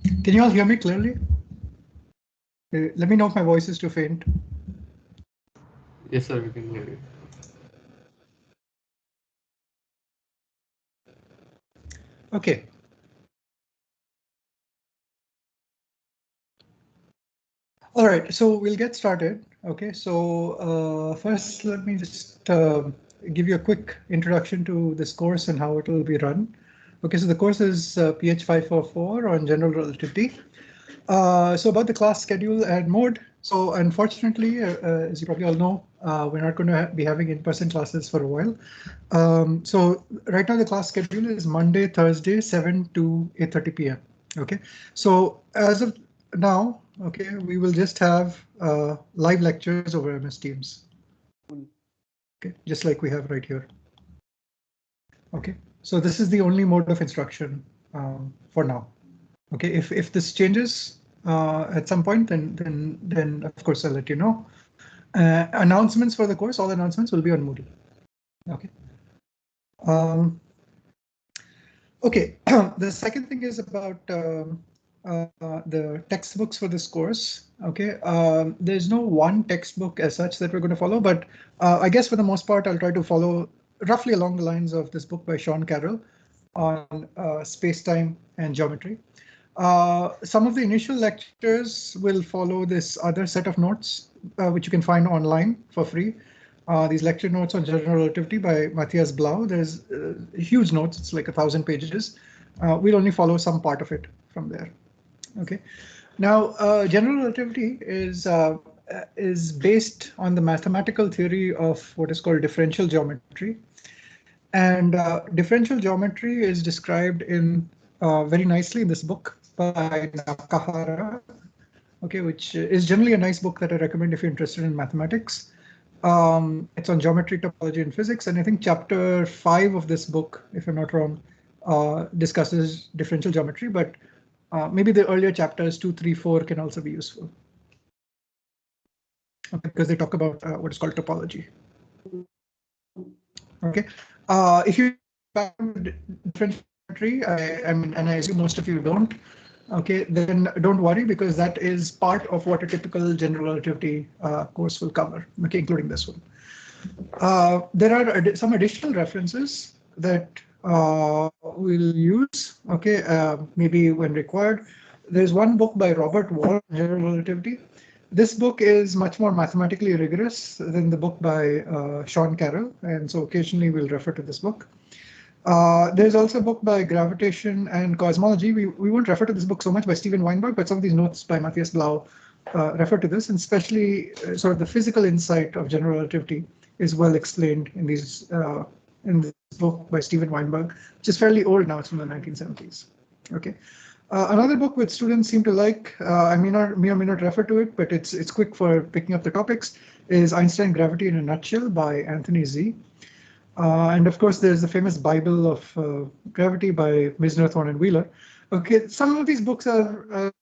Can you all hear me clearly? Let me know if my voice is too faint. Yes, sir, we can hear you. Okay. All right, so we'll get started. Okay, so first let me just give you a quick introduction to this course and how it will be run. Okay, so the course is PH 544 on General Relativity. So about the class schedule and mode. So unfortunately, as you probably all know, we're not going to be having in-person classes for a while. So right now the class schedule is Monday, Thursday, 7 to 8:30 p.m. Okay, so as of now, okay, we will just have live lectures over MS Teams. Okay, just like we have right here. Okay, so this is the only mode of instruction for now. Okay, if this changes at some point, then of course I'll let you know. Announcements for the course, all announcements will be on Moodle. Okay. Okay, the second thing is about the textbooks for this course. Okay, there's no one textbook as such that we're going to follow, but I guess for the most part, I'll try to follow roughly along the lines of this book by Sean Carroll on spacetime and geometry. Some of the initial lectures will follow this other set of notes, which you can find online for free. These lecture notes on General Relativity by Matthias Blau. There's huge notes, it's like 1,000 pages. We'll only follow some part of it from there. Okay. Now, General Relativity is based on the mathematical theory of what is called differential geometry. And differential geometry is described in very nicely in this book by Nakahara, okay, which is generally a nice book that I recommend if you're interested in mathematics. It's on geometry, topology, and physics, and I think chapter 5 of this book, if I'm not wrong, discusses differential geometry, but maybe the earlier chapters 2, 3, 4 can also be useful. Okay, because they talk about what is called topology. Okay, if you differential geometry, I mean, and I assume most of you don't, okay, then don't worry, because that is part of what a typical general relativity course will cover, okay, including this one. There are some additional references that we'll use, okay, maybe when required. There's one book by Robert Wall, General Relativity. This book is much more mathematically rigorous than the book by Sean Carroll, and so occasionally we'll refer to this book. There's also a book by Gravitation and Cosmology. We won't refer to this book so much by Steven Weinberg, but some of these notes by Matthias Blau refer to this, and especially sort of the physical insight of general relativity is well explained in these in this book by Steven Weinberg, which is fairly old now. It's from the 1970s. Okay. Another book which students seem to like, I may or may not refer to it, but it's quick for picking up the topics, is Einstein Gravity in a Nutshell by Anthony Z. And of course, there's the famous Bible of Gravity by Misner, Thorne, and Wheeler. Okay, some of these books are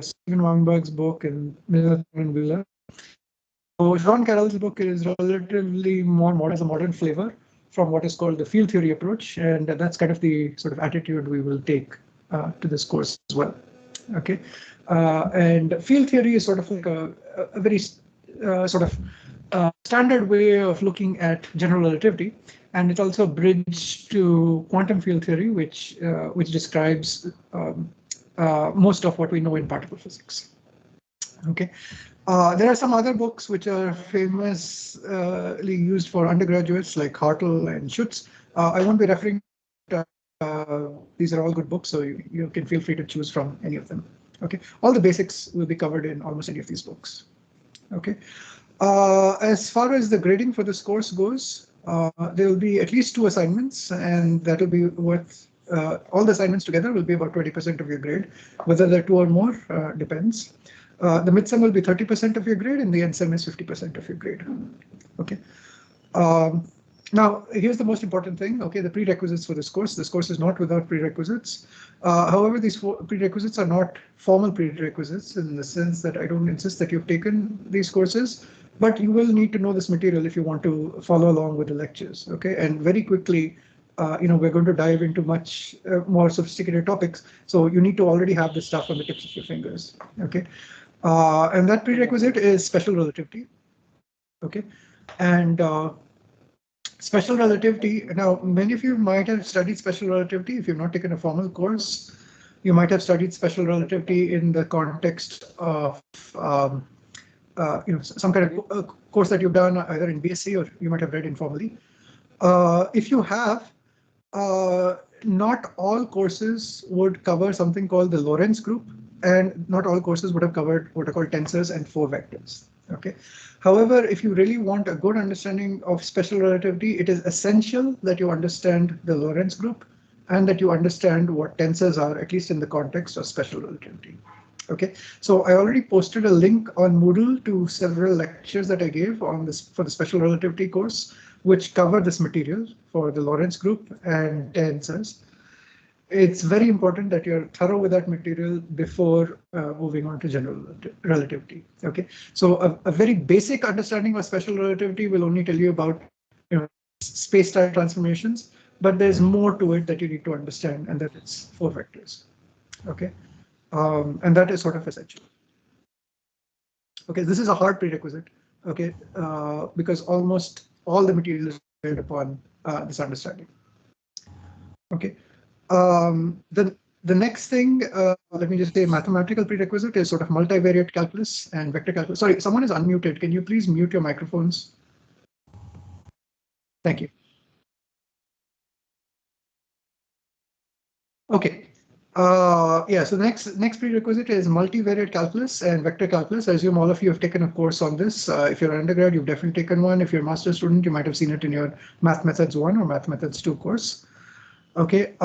Steven Weinberg's book and Misner, Thorne, and Wheeler. So Sean Carroll's book is relatively more modern, has a modern flavor from what is called the field theory approach, and that's kind of the sort of attitude we will take to this course as well. Okay, and field theory is sort of like a very sort of standard way of looking at general relativity, and it's also a bridge to quantum field theory, which describes most of what we know in particle physics. Okay, there are some other books which are famously used for undergraduates like Hartle and Schutz. I won't be referring to these are all good books, so you can feel free to choose from any of them. Okay, all the basics will be covered in almost any of these books. Okay. As far as the grading for this course goes, there will be at least 2 assignments, and that will be worth, all the assignments together will be about 20% of your grade. Whether they're 2 or more depends. The midsem will be 30% of your grade, and the endsem is 50% of your grade. Okay. Now, here's the most important thing. Okay, the prerequisites for this course. This course is not without prerequisites. However, these prerequisites are not formal prerequisites in the sense that I don't insist that you've taken these courses, but you will need to know this material if you want to follow along with the lectures. Okay, and very quickly, we're going to dive into much more sophisticated topics. So you need to already have this stuff on the tips of your fingers. Okay, and that prerequisite is special relativity. Okay, and special relativity. Now, many of you might have studied special relativity if you've not taken a formal course. You might have studied special relativity in the context of some kind of course that you've done either in BSc or you might have read informally. If you have, not all courses would cover something called the Lorentz group, and not all courses would have covered what are called tensors and four vectors. Okay. However, if you really want a good understanding of special relativity, it is essential that you understand the Lorentz group and that you understand what tensors are, at least in the context of special relativity. Okay, so I already posted a link on Moodle to several lectures that I gave on this for the special relativity course, which cover this material for the Lorentz group and tensors. It's very important that you're thorough with that material before moving on to general relativity. Okay, so a very basic understanding of special relativity will only tell you about space-time transformations, but there's more to it that you need to understand, and that it's four vectors. Okay. And that is sort of essential. Okay, this is a hard prerequisite. Okay, because almost all the material is built upon this understanding. Okay, the next thing, let me just say, mathematical prerequisite is sort of multivariate calculus and vector calculus. Sorry, someone is unmuted. Can you please mute your microphones? Thank you. Okay. Yeah, so next prerequisite is multivariate calculus and vector calculus. I assume all of you have taken a course on this. If you're an undergrad, you've definitely taken one. If you're a master's student, you might have seen it in your Math Methods 1 or Math Methods 2 course. Okay.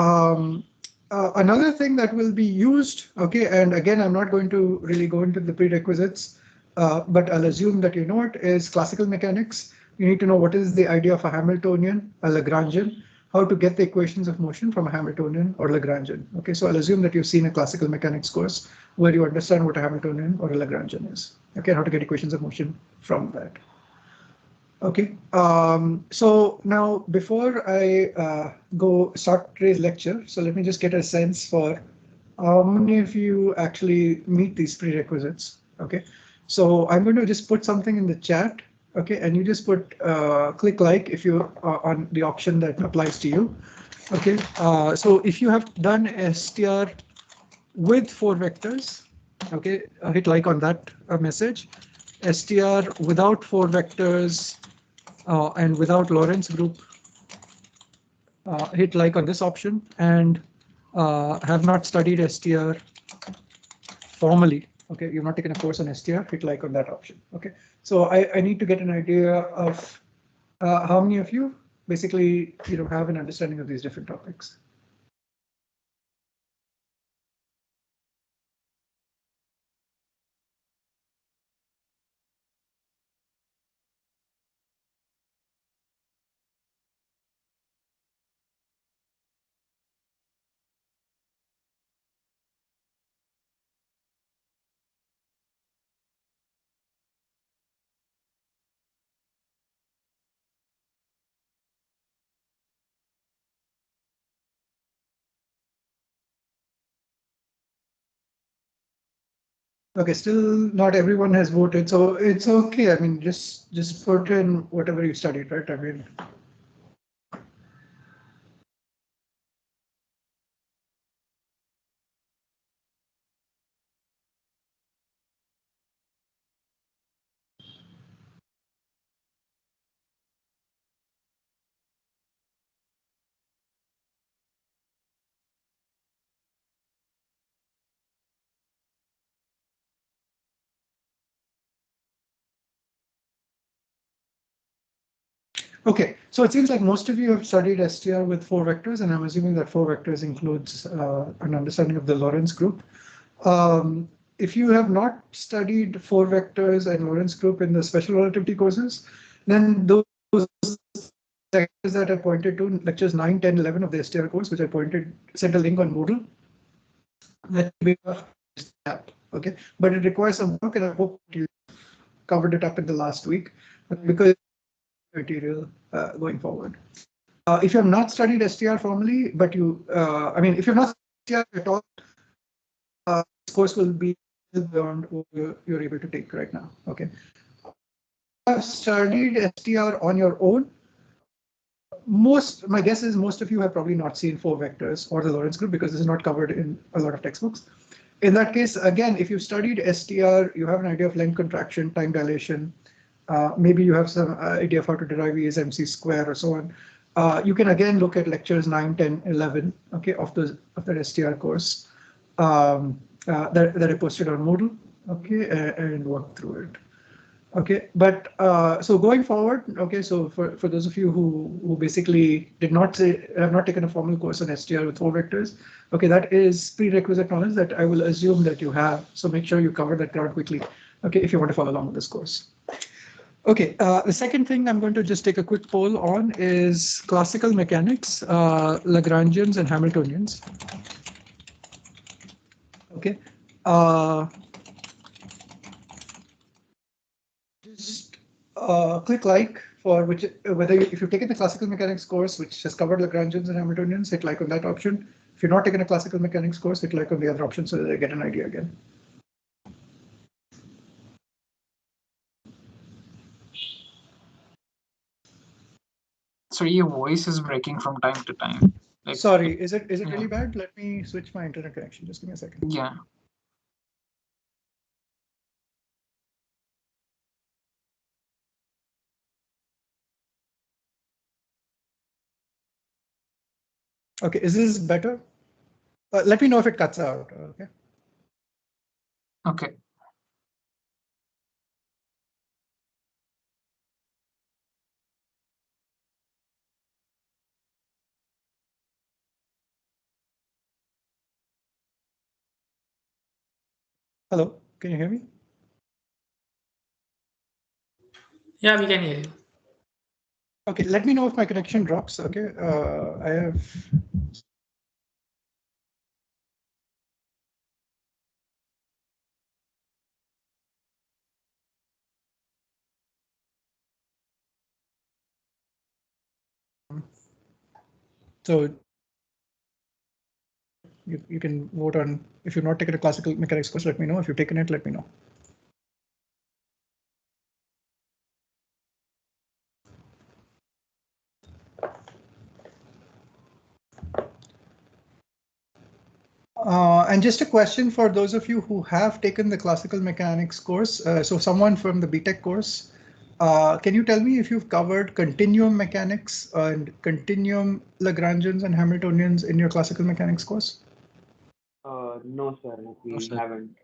Another thing that will be used, okay, and again, I'm not going to really go into the prerequisites, but I'll assume that you know it, is classical mechanics. You need to know what is the idea of a Hamiltonian, a Lagrangian, how to get the equations of motion from a Hamiltonian or Lagrangian. Okay, so I'll assume that you've seen a classical mechanics course where you understand what a Hamiltonian or a Lagrangian is. Okay, how to get equations of motion from that. Okay, so now before I go start today's lecture, so let me just get a sense for how many of you actually meet these prerequisites. Okay, so I'm going to just put something in the chat. Okay, and you just put click like if you are on the option that applies to you. Okay, so if you have done str with four vectors, okay, hit like on that message. Str without four vectors and without Lorentz group, hit like on this option, and have not studied str formally. Okay, you've not taken a course on str, hit like on that option. Okay, so I need to get an idea of how many of you basically have an understanding of these different topics. Okay, still not everyone has voted, so it's okay. I mean, just put in whatever you studied, right? I mean, okay, so it seems like most of you have studied STR with four vectors, and I'm assuming that four vectors includes an understanding of the Lorentz group. If you have not studied four vectors and Lorentz group in the special relativity courses, then those lectures that I pointed to, lectures 9, 10, 11 of the STR course, which I sent a link on Moodle, that will be a step, okay? But it requires some work, and I hope you covered it up in the last week because material going forward. If you have not studied STR formally, but I mean, if you've not studied STR at all, this course will be beyond what you're able to take right now. Okay. Studied STR on your own. My guess is most of you have probably not seen four vectors or the Lorentz group because this is not covered in a lot of textbooks. In that case, again, if you studied STR, you have an idea of length contraction, time dilation. Maybe you have some idea of how to derive E is MC square or so on. You can again look at lectures 9, 10, 11, okay, of that STR course that I posted on Moodle, okay, and work through it. Okay, but so going forward, okay, so for those of you who basically have not taken a formal course on STR with four vectors, okay, that is prerequisite knowledge that I will assume that you have. So make sure you cover that ground quickly, okay, if you want to follow along with this course. Okay, the second thing I'm going to just take a quick poll on is classical mechanics, Lagrangians and Hamiltonians. Okay. Just click like for whether if you've taken the classical mechanics course, which has covered Lagrangians and Hamiltonians, hit like on that option. If you're not taking a classical mechanics course, hit like on the other option so that they get an idea again. So your voice is breaking from time to time. Like, sorry, is it really bad? Let me switch my internet connection. Just give me a second. Yeah. Okay, is this better? Let me know if it cuts out. Okay. Okay. Hello, can you hear me? Yeah, we can hear you. Okay, let me know if my connection drops. Okay, I have. So you can vote on, if you've not taken a classical mechanics course, let me know. If you've taken it, let me know. And just a question for those of you who have taken the classical mechanics course. So someone from the BTech course, can you tell me if you've covered continuum mechanics and continuum Lagrangians and Hamiltonians in your classical mechanics course? No, sir, we haven't.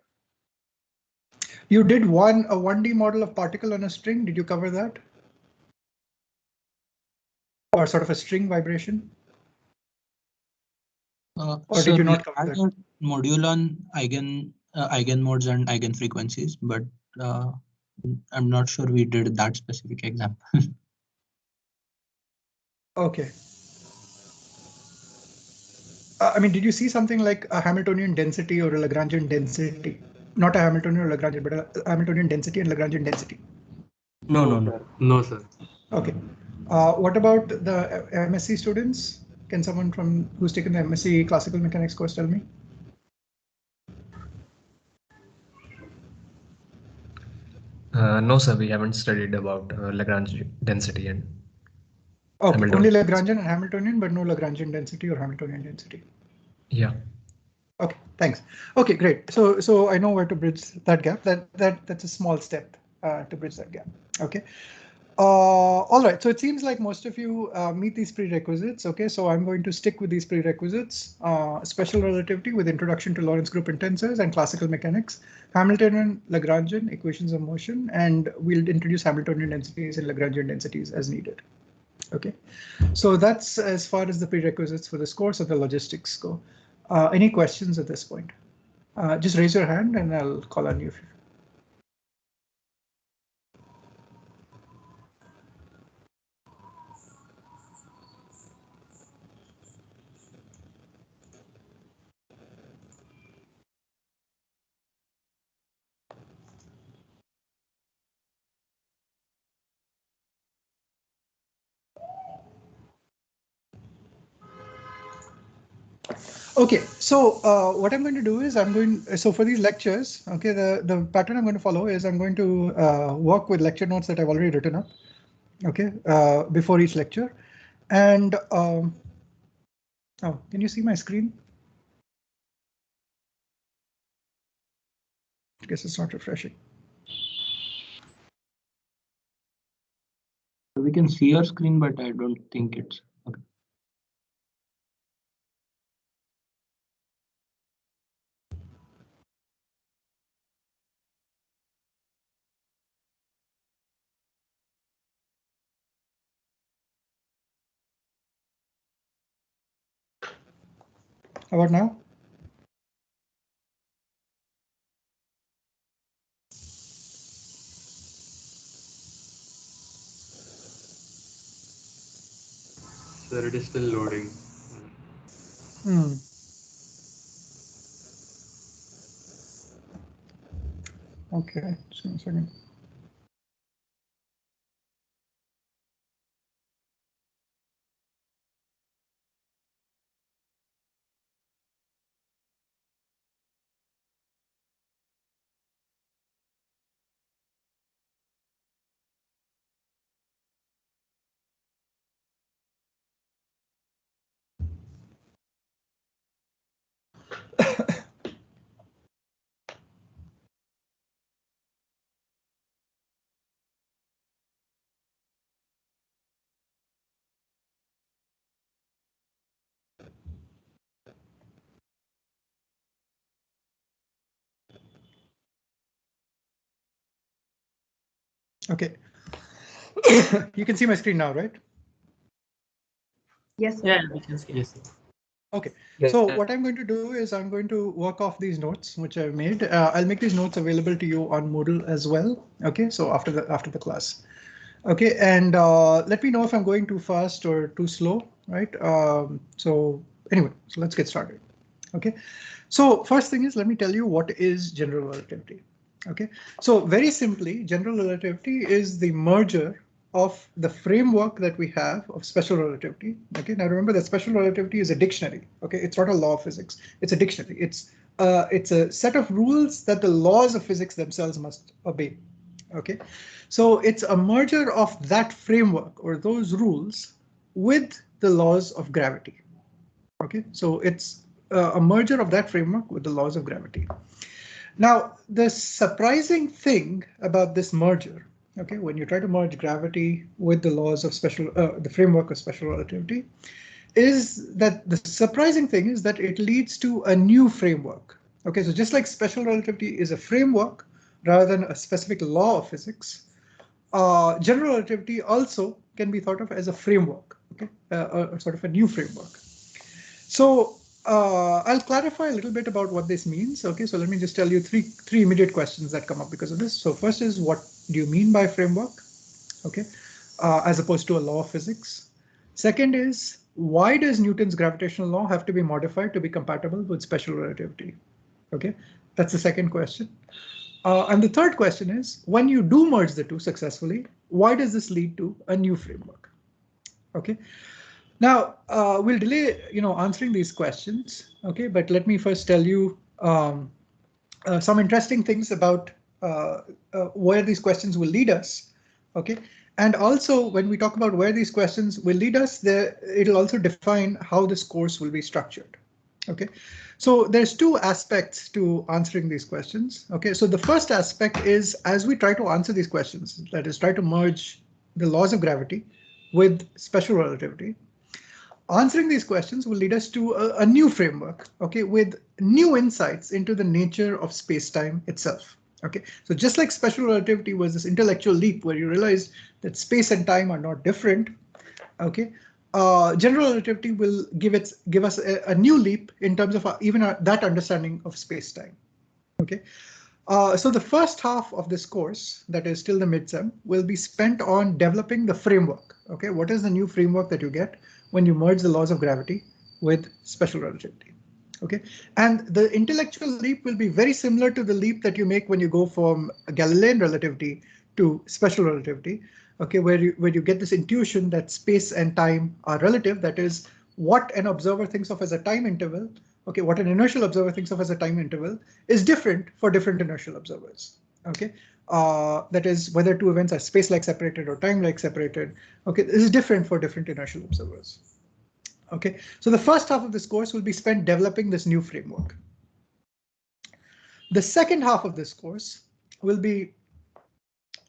You did a 1D model of particle on a string. Did you cover that? Or sort of a string vibration? Or did you not cover that? Module on eigenmodes and eigenfrequencies, but I'm not sure we did that specific example. Okay. I mean, did you see something like a Hamiltonian density or a Lagrangian density? Not a Hamiltonian or Lagrangian, but a Hamiltonian density and Lagrangian density. No, sir. Okay. What about the MSc students? Can someone who's taken the MSc classical mechanics course tell me? No, sir, we haven't studied about Lagrange density and okay, Hamiltonian. Only Lagrangian and Hamiltonian, but no Lagrangian density or Hamiltonian density. Yeah. Okay, thanks. Okay, great. So I know where to bridge that gap. That's a small step to bridge that gap. Okay. All right, so it seems like most of you meet these prerequisites. Okay, so I'm going to stick with these prerequisites: special relativity with introduction to Lorentz group and tensors and classical mechanics, Hamiltonian Lagrangian equations of motion, and we'll introduce Hamiltonian densities and Lagrangian densities as needed. Okay, so that's as far as the prerequisites for this course of the logistics go. Any questions at this point? Just raise your hand and I'll call on you. Okay, so what I'm going to do is so for these lectures, okay, the pattern I'm going to follow is I'm going to work with lecture notes that I've already written up, okay, before each lecture. And oh, can you see my screen? I guess it's not refreshing. We can see your screen, but I don't think it's okay. How about now? Sir, it is still loading. Okay, just give me a second. Okay. You can see my screen now, right? Yes, sir. Yeah, we can see. Yes, sir. Okay, Yes, so sir. what I'm going to do is I'm going to work off these notes which I've made. I'll make these notes available to you on Moodle as well. Okay, so after the class. Okay, and let me know if I'm going too fast or too slow, right? So anyway, so let's get started. Okay, so first thing is, let me tell you what is general relativity. Okay, so very simply, general relativity is the merger of the framework that we have of special relativity. Okay, now remember that special relativity is a dictionary. Okay, it's not a law of physics. It's a dictionary. It's a set of rules that the laws of physics themselves must obey. Okay, so it's a merger of that framework or those rules with the laws of gravity. Okay, so it's a merger of that framework with the laws of gravity. Now, the surprising thing about this merger, okay, when you try to merge gravity with the laws of the framework of special relativity, is that the surprising thing is that it leads to a new framework. Okay, so just like special relativity is a framework rather than a specific law of physics, general relativity also can be thought of as a framework, okay, a sort of a new framework. So I'll clarify a little bit about what this means. Okay, so let me just tell you three immediate questions that come up because of this. So first is, what do you mean by framework? Okay, as opposed to a law of physics. Second is, why does Newton's gravitational law have to be modified to be compatible with special relativity? Okay, that's the second question. And the third question is, when you do merge the two successfully, why does this lead to a new framework? Okay. Now, we'll delay, answering these questions, okay? But let me first tell you some interesting things about where these questions will lead us, okay? And also, when we talk about where these questions will lead us, it'll also define how this course will be structured, okay? So there's two aspects to answering these questions, okay? So the first aspect is, as we try to answer these questions, that is, try to merge the laws of gravity with special relativity, answering these questions will lead us to a new framework, okay, with new insights into the nature of space-time itself. Okay, so just like special relativity was this intellectual leap where you realize that space and time are not different, okay, general relativity will give us a new leap in terms of that understanding of space-time. Okay, so the first half of this course, that is till the midsem, will be spent on developing the framework. Okay, what is the new framework that you get when you merge the laws of gravity with special relativity? Okay, and the intellectual leap will be very similar to the leap that you make when you go from Galilean relativity to special relativity. Okay, where you get this intuition that space and time are relative. That is, what an observer thinks of as a time interval okay, what an inertial observer thinks of as a time interval is different for different inertial observers. Okay, that is whether two events are space-like separated or time-like separated. Okay, this is different for different inertial observers. Okay, so the first half of this course will be spent developing this new framework. The second half of this course will be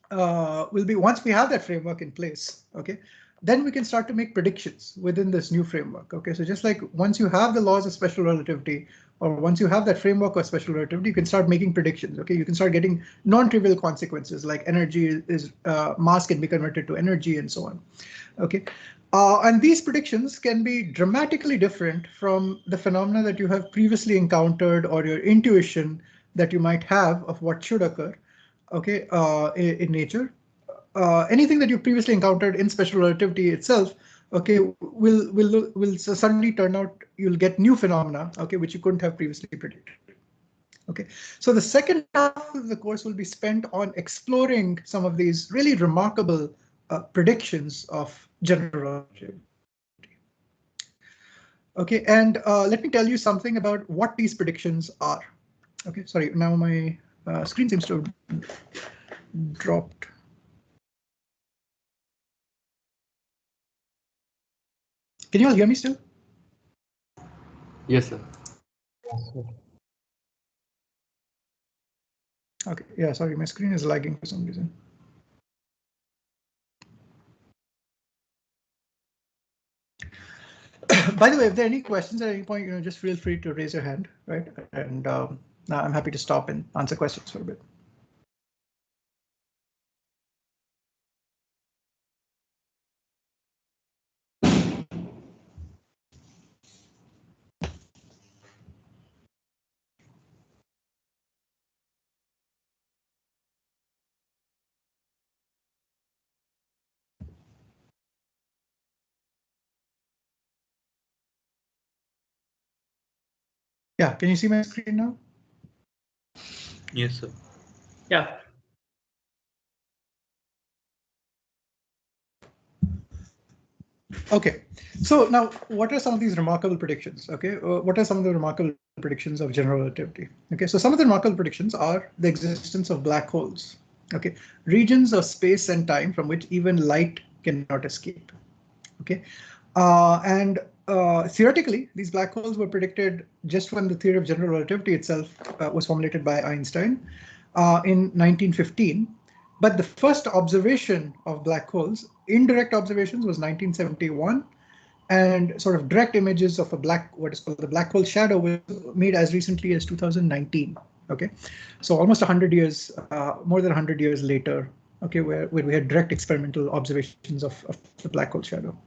once we have that framework in place. Okay, then we can start to make predictions within this new framework. Okay, so just like once you have the laws of special relativity, or once you have that framework of special relativity, you can start making predictions. Okay, you can start getting non-trivial consequences like energy is mass can be converted to energy and so on. Okay, and these predictions can be dramatically different from the phenomena that you have previously encountered or your intuition that you might have of what should occur. Okay, in nature. Anything that you previously encountered in special relativity itself, okay, will suddenly turn out you'll get new phenomena, okay, which you couldn't have previously predicted. Okay, so the second half of the course will be spent on exploring some of these really remarkable predictions of general relativity. Okay, and let me tell you something about what these predictions are. Okay, sorry, now my screen seems to have dropped. Can you all hear me still? Yes, sir. Okay, yeah, sorry, my screen is lagging for some reason. By the way, if there are any questions at any point, just feel free to raise your hand, right? And I'm happy to stop and answer questions for a bit. Yeah, can you see my screen now? Yes, sir. Yeah. Okay, so now what are some of these remarkable predictions? Okay, what are some of the remarkable predictions of general relativity? Okay, so some of the remarkable predictions are the existence of black holes. Okay, regions of space and time from which even light cannot escape. Okay, and theoretically, these black holes were predicted just when the theory of general relativity itself was formulated by Einstein in 1915. But the first observation of black holes, indirect observations, was 1971, and sort of direct images of what is called the black hole shadow, was made as recently as 2019. Okay, so almost 100 years, more than 100 years later. Okay, where we had direct experimental observations of the black hole shadow.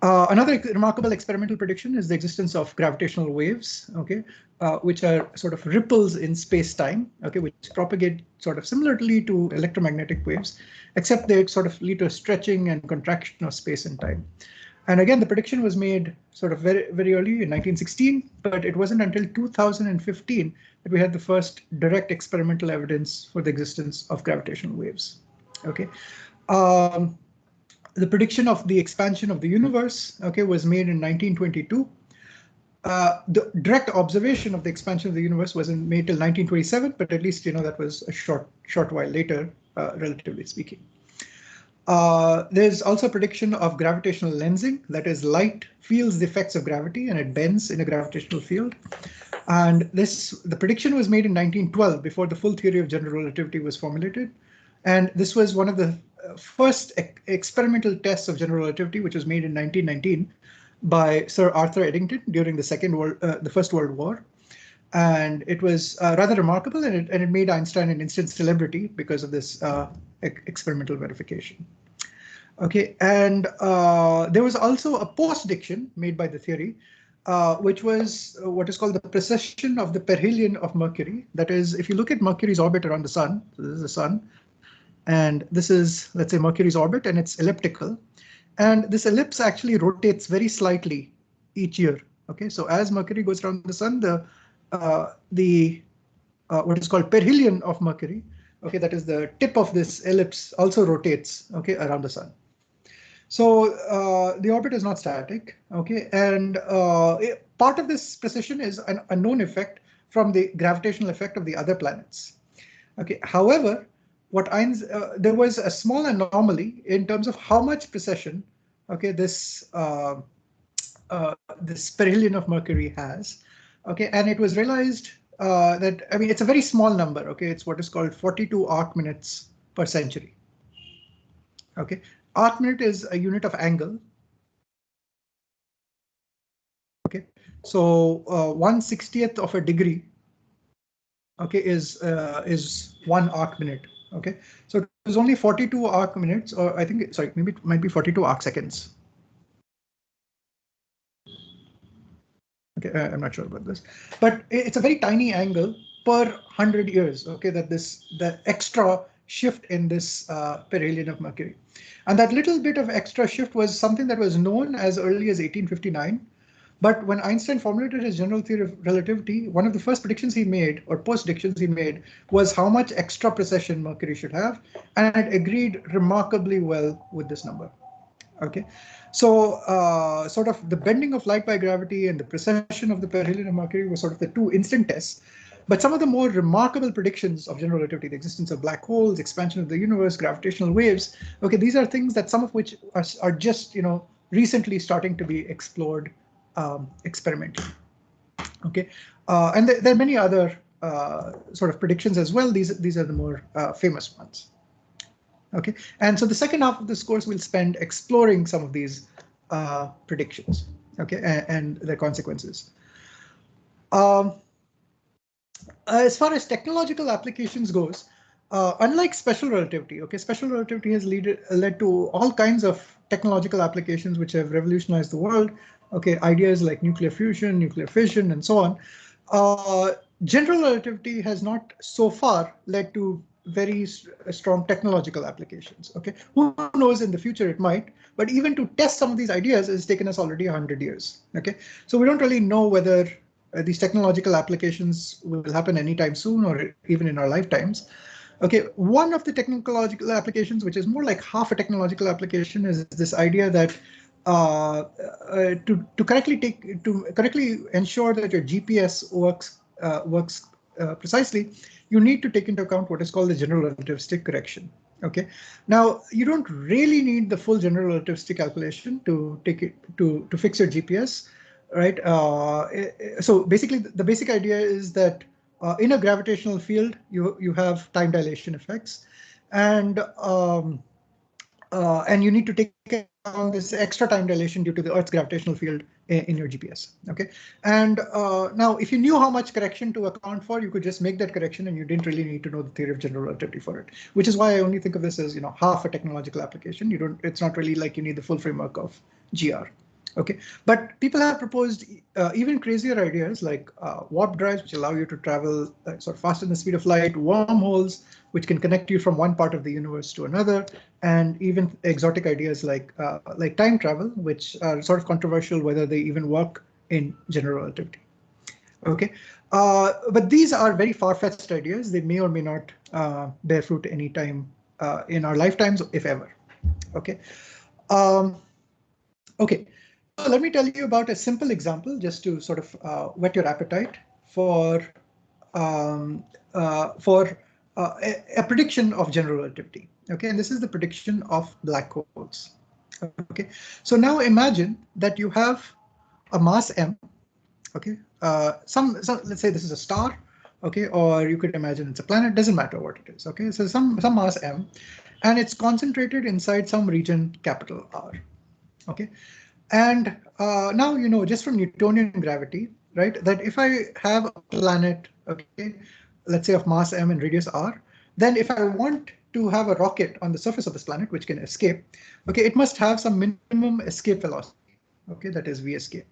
Another remarkable experimental prediction is the existence of gravitational waves, okay, which are sort of ripples in space-time, okay, which propagate sort of similarly to electromagnetic waves, except they sort of lead to a stretching and contraction of space and time. And again, the prediction was made sort of very, very early in 1916, but it wasn't until 2015 that we had the first direct experimental evidence for the existence of gravitational waves. Okay. The prediction of the expansion of the universe, okay, was made in 1922. The direct observation of the expansion of the universe wasn't made till 1927, but at least that was a short while later, relatively speaking. There's also a prediction of gravitational lensing, that is, light feels the effects of gravity and it bends in a gravitational field. And the prediction was made in 1912, before the full theory of general relativity was formulated. And this was one of the first experimental tests of general relativity, which was made in 1919 by Sir Arthur Eddington during the First World War. And it was rather remarkable, and it made Einstein an instant celebrity because of this experimental verification. Okay, and there was also a post-diction made by the theory, which was what is called the precession of the perihelion of Mercury. That is, if you look at Mercury's orbit around the sun, so this is the sun, and this is, let's say, Mercury's orbit, and it's elliptical. And this ellipse actually rotates very slightly each year. Okay, so as Mercury goes around the sun, what is called perihelion of Mercury, okay, that is the tip of this ellipse, also rotates, okay, around the sun. So the orbit is not static, okay, and part of this precession is an unknown effect from the gravitational effect of the other planets. Okay, however, there was a small anomaly in terms of how much precession, okay, this perihelion of Mercury has, okay, and it was realized that, I mean, it's a very small number, okay, it's what is called 42 arc minutes per century. Okay, arc minute is a unit of angle. Okay, so 1/60th of a degree, okay, is 1 arc minute. Okay, so it was only 42 arc minutes, or I think, sorry, maybe it might be 42 arc seconds. Okay, I'm not sure about this, but it's a very tiny angle per 100 years. Okay, that the extra shift in this perihelion of Mercury, and that little bit of extra shift was something that was known as early as 1859. But when Einstein formulated his general theory of relativity, one of the first predictions he made, or post-predictions he made, was how much extra precession Mercury should have, and it agreed remarkably well with this number. Okay, so sort of the bending of light by gravity and the precession of the perihelion of Mercury were sort of the two instant tests. But some of the more remarkable predictions of general relativity, the existence of black holes, expansion of the universe, gravitational waves, okay, these are things that some of which are just, you know, recently starting to be explored experimentally. Okay, and there are many other sort of predictions as well. These are the more famous ones. Okay, and so the second half of this course we'll spend exploring some of these predictions, okay, and their consequences. As far as technological applications goes, unlike special relativity, okay, special relativity has led to all kinds of technological applications which have revolutionized the world. Okay, ideas like nuclear fusion, nuclear fission, and so on. General relativity has not so far led to very strong technological applications. Okay, who knows, in the future it might, but even to test some of these ideas has taken us already 100 years. Okay, so we don't really know whether these technological applications will happen anytime soon or even in our lifetimes. Okay, one of the technological applications, which is more like half a technological application, is this idea that to correctly ensure that your GPS works precisely, you need to take into account what is called the general relativistic correction. Okay, now you don't really need the full general relativistic calculation to fix your GPS, right? So basically, the basic idea is that in a gravitational field, you have time dilation effects, and you need to take on this extra time dilation due to the Earth's gravitational field in your GPS. Okay, and now if you knew how much correction to account for, you could just make that correction, and you didn't really need to know the theory of general relativity for it. Which is why I only think of this as, you know, half a technological application. It's not really like you need the full framework of GR. Okay, but people have proposed even crazier ideas like warp drives, which allow you to travel sort of faster than the speed of light, wormholes, which can connect you from one part of the universe to another, and even exotic ideas like time travel, which are sort of controversial whether they even work in general relativity. Okay, but these are very far-fetched ideas. They may or may not bear fruit any time in our lifetimes, if ever. Okay. Okay. So let me tell you about a simple example just to sort of whet your appetite for a prediction of general relativity. Okay, and this is the prediction of black holes. Okay, so now imagine that you have a mass m. Okay, let's say this is a star. Okay, or you could imagine it's a planet. Doesn't matter what it is. Okay, so some mass m, and it's concentrated inside some region capital R. Okay. And now, you know, just from Newtonian gravity, right, that if I have a planet, okay, let's say of mass m and radius r, then if I want to have a rocket on the surface of this planet, which can escape, okay, it must have some minimum escape velocity, okay, that is v escape.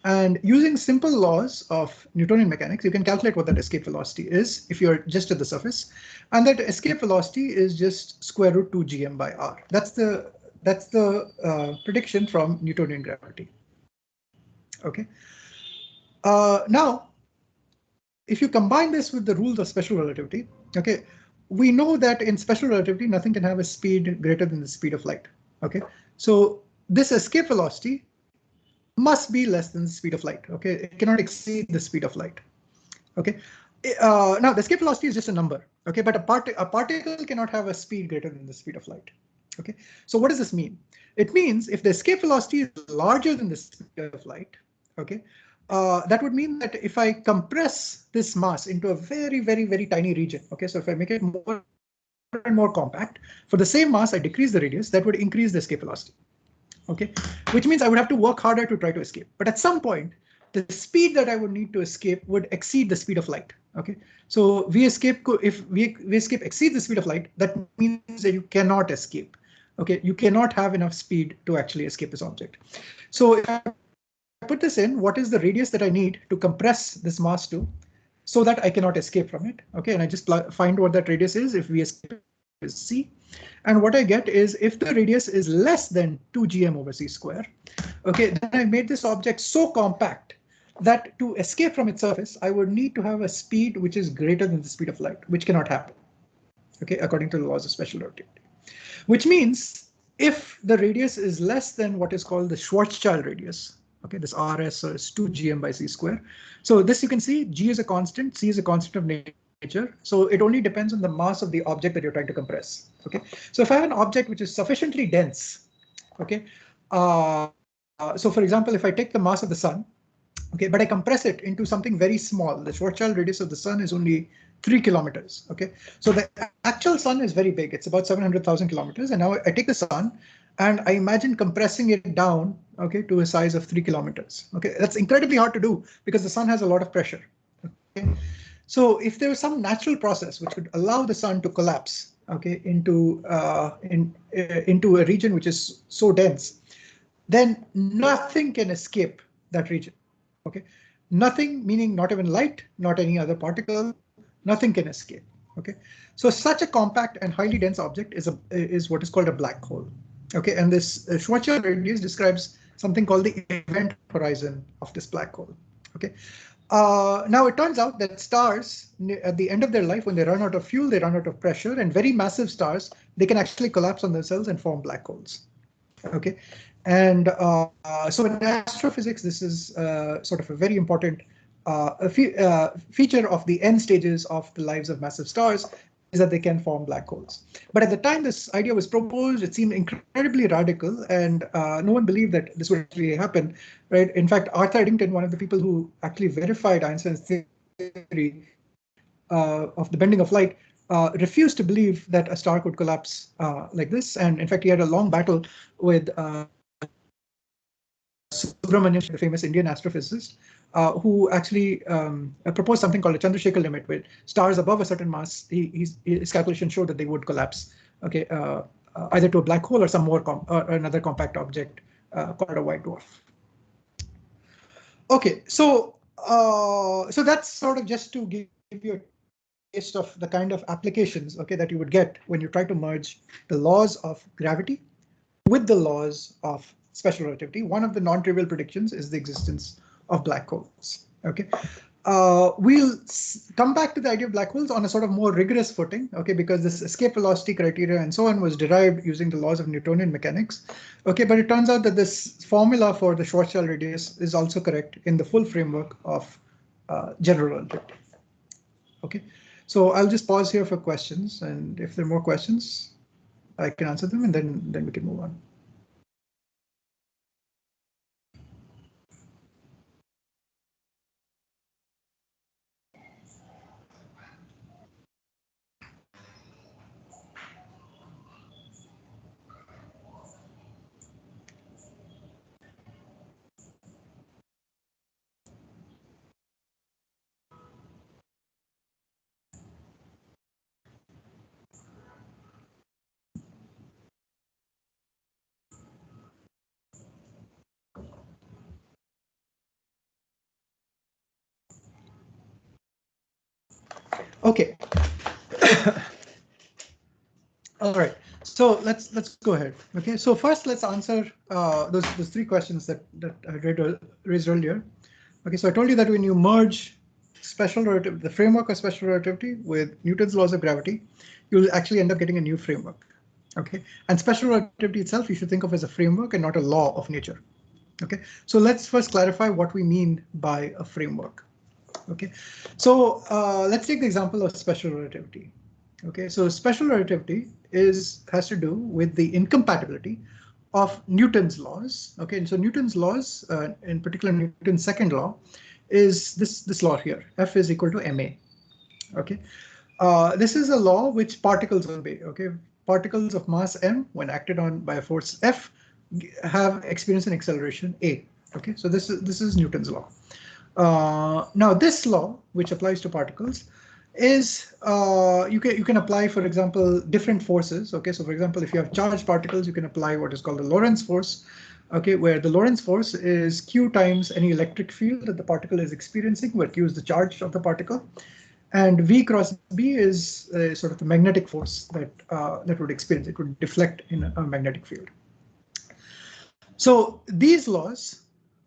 And using simple laws of Newtonian mechanics, you can calculate what that escape velocity is if you're just at the surface. And that escape velocity is just square root 2 gm by r. That's the prediction from Newtonian gravity. Okay. Now, if you combine this with the rules of special relativity, okay, we know that in special relativity, nothing can have a speed greater than the speed of light. Okay, so this escape velocity must be less than the speed of light. Okay, it cannot exceed the speed of light. Okay, now the escape velocity is just a number. Okay, but a particle cannot have a speed greater than the speed of light. Okay, so what does this mean? It means if the escape velocity is larger than the speed of light, okay, that would mean that if I compress this mass into a very, very, very tiny region, okay, so if I make it more and more compact, for the same mass I decrease the radius, that would increase the escape velocity. Okay, which means I would have to work harder to try to escape. But at some point, the speed that I would need to escape would exceed the speed of light. Okay, so if V escape exceeds the speed of light, that means that you cannot escape. Okay, you cannot have enough speed to actually escape this object. So if I put this in, what is the radius that I need to compress this mass to, so that I cannot escape from it? Okay, and I just find what that radius is if V escape is c, and what I get is if the radius is less than 2gm over c square, okay, then I made this object so compact that to escape from its surface I would need to have a speed which is greater than the speed of light, which cannot happen, okay, according to the laws of special relativity. Which means if the radius is less than what is called the Schwarzschild radius, okay, this rs is 2gm by c square. So this you can see g is a constant, c is a constant of nature, so it only depends on the mass of the object that you're trying to compress. Okay, so if I have an object which is sufficiently dense, okay, so for example, if I take the mass of the sun, okay, but I compress it into something very small, the Schwarzschild radius of the sun is only 3 kilometers. Okay, so the actual sun is very big, it's about 700,000 kilometers, and now I take the sun and I imagine compressing it down, okay, to a size of 3 kilometers. Okay, that's incredibly hard to do because the sun has a lot of pressure. Okay, so if there was some natural process which would allow the sun to collapse, okay, into a region which is so dense, then nothing can escape that region. Okay, nothing meaning not even light, not any other particle, nothing can escape. Okay, so such a compact and highly dense object is what is called a black hole. Okay, and this Schwarzschild radius describes something called the event horizon of this black hole. Okay, now it turns out that stars at the end of their life, when they run out of fuel, they run out of pressure, and very massive stars, they can actually collapse on themselves and form black holes. Okay, and so in astrophysics, this is sort of a very important feature of the end stages of the lives of massive stars, is that they can form black holes. But at the time this idea was proposed, it seemed incredibly radical, and no one believed that this would actually happen, right? In fact, Arthur Eddington, one of the people who actually verified Einstein's theory of the bending of light, refused to believe that a star could collapse like this. And in fact, he had a long battle with Subramanian, the famous Indian astrophysicist, who actually proposed something called a Chandrasekhar limit, where stars above a certain mass, his calculations showed that they would collapse, okay, either to a black hole or some more another compact object called a white dwarf. Okay, so so that's sort of just to give you a taste of the kind of applications, okay, that you would get when you try to merge the laws of gravity with the laws of special relativity. One of the non-trivial predictions is the existence of black holes. Okay, we'll come back to the idea of black holes on a sort of more rigorous footing, okay, because this escape velocity criteria and so on was derived using the laws of Newtonian mechanics. Okay, but it turns out that this formula for the Schwarzschild radius is also correct in the full framework of general relativity. Okay, so I'll just pause here for questions, and if there are more questions, I can answer them, and then we can move on. Okay. All right. So let's go ahead. Okay. So first, let's answer those three questions that I raised earlier. Okay. So I told you that when you merge the framework of special relativity with Newton's laws of gravity, you'll actually end up getting a new framework. Okay, and special relativity itself you should think of as a framework and not a law of nature. Okay, so let's first clarify what we mean by a framework. Okay, so let's take the example of special relativity. Okay, so special relativity has to do with the incompatibility of Newton's laws. Okay, and so Newton's laws, in particular Newton's second law, is this law here: F is equal to ma. Okay, this is a law which particles obey. Okay, particles of mass m, when acted on by a force F, have experience an acceleration a. Okay, so this is Newton's law. Now this law, which applies to particles, is you can apply, for example, different forces. Okay, so for example, if you have charged particles, you can apply what is called the Lorentz force. Okay, where the Lorentz force is Q times any electric field that the particle is experiencing, where Q is the charge of the particle, and V cross B is sort of the magnetic force that would experience. It would deflect in a magnetic field. So these laws,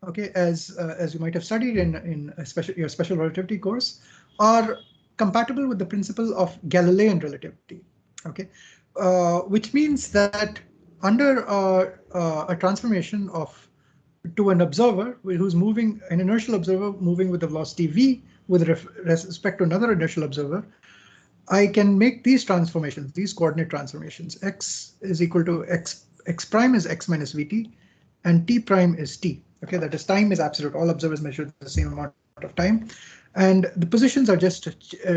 okay, as you might have studied in your special relativity course, are compatible with the principle of Galilean relativity. Okay, which means that under a transformation to an observer who's moving, an inertial observer moving with the velocity v with respect to another inertial observer, I can make these transformations, these coordinate transformations. X is equal to x prime is x minus vt, and t prime is t. Okay, that is, time is absolute. All observers measure the same amount of time, and the positions are just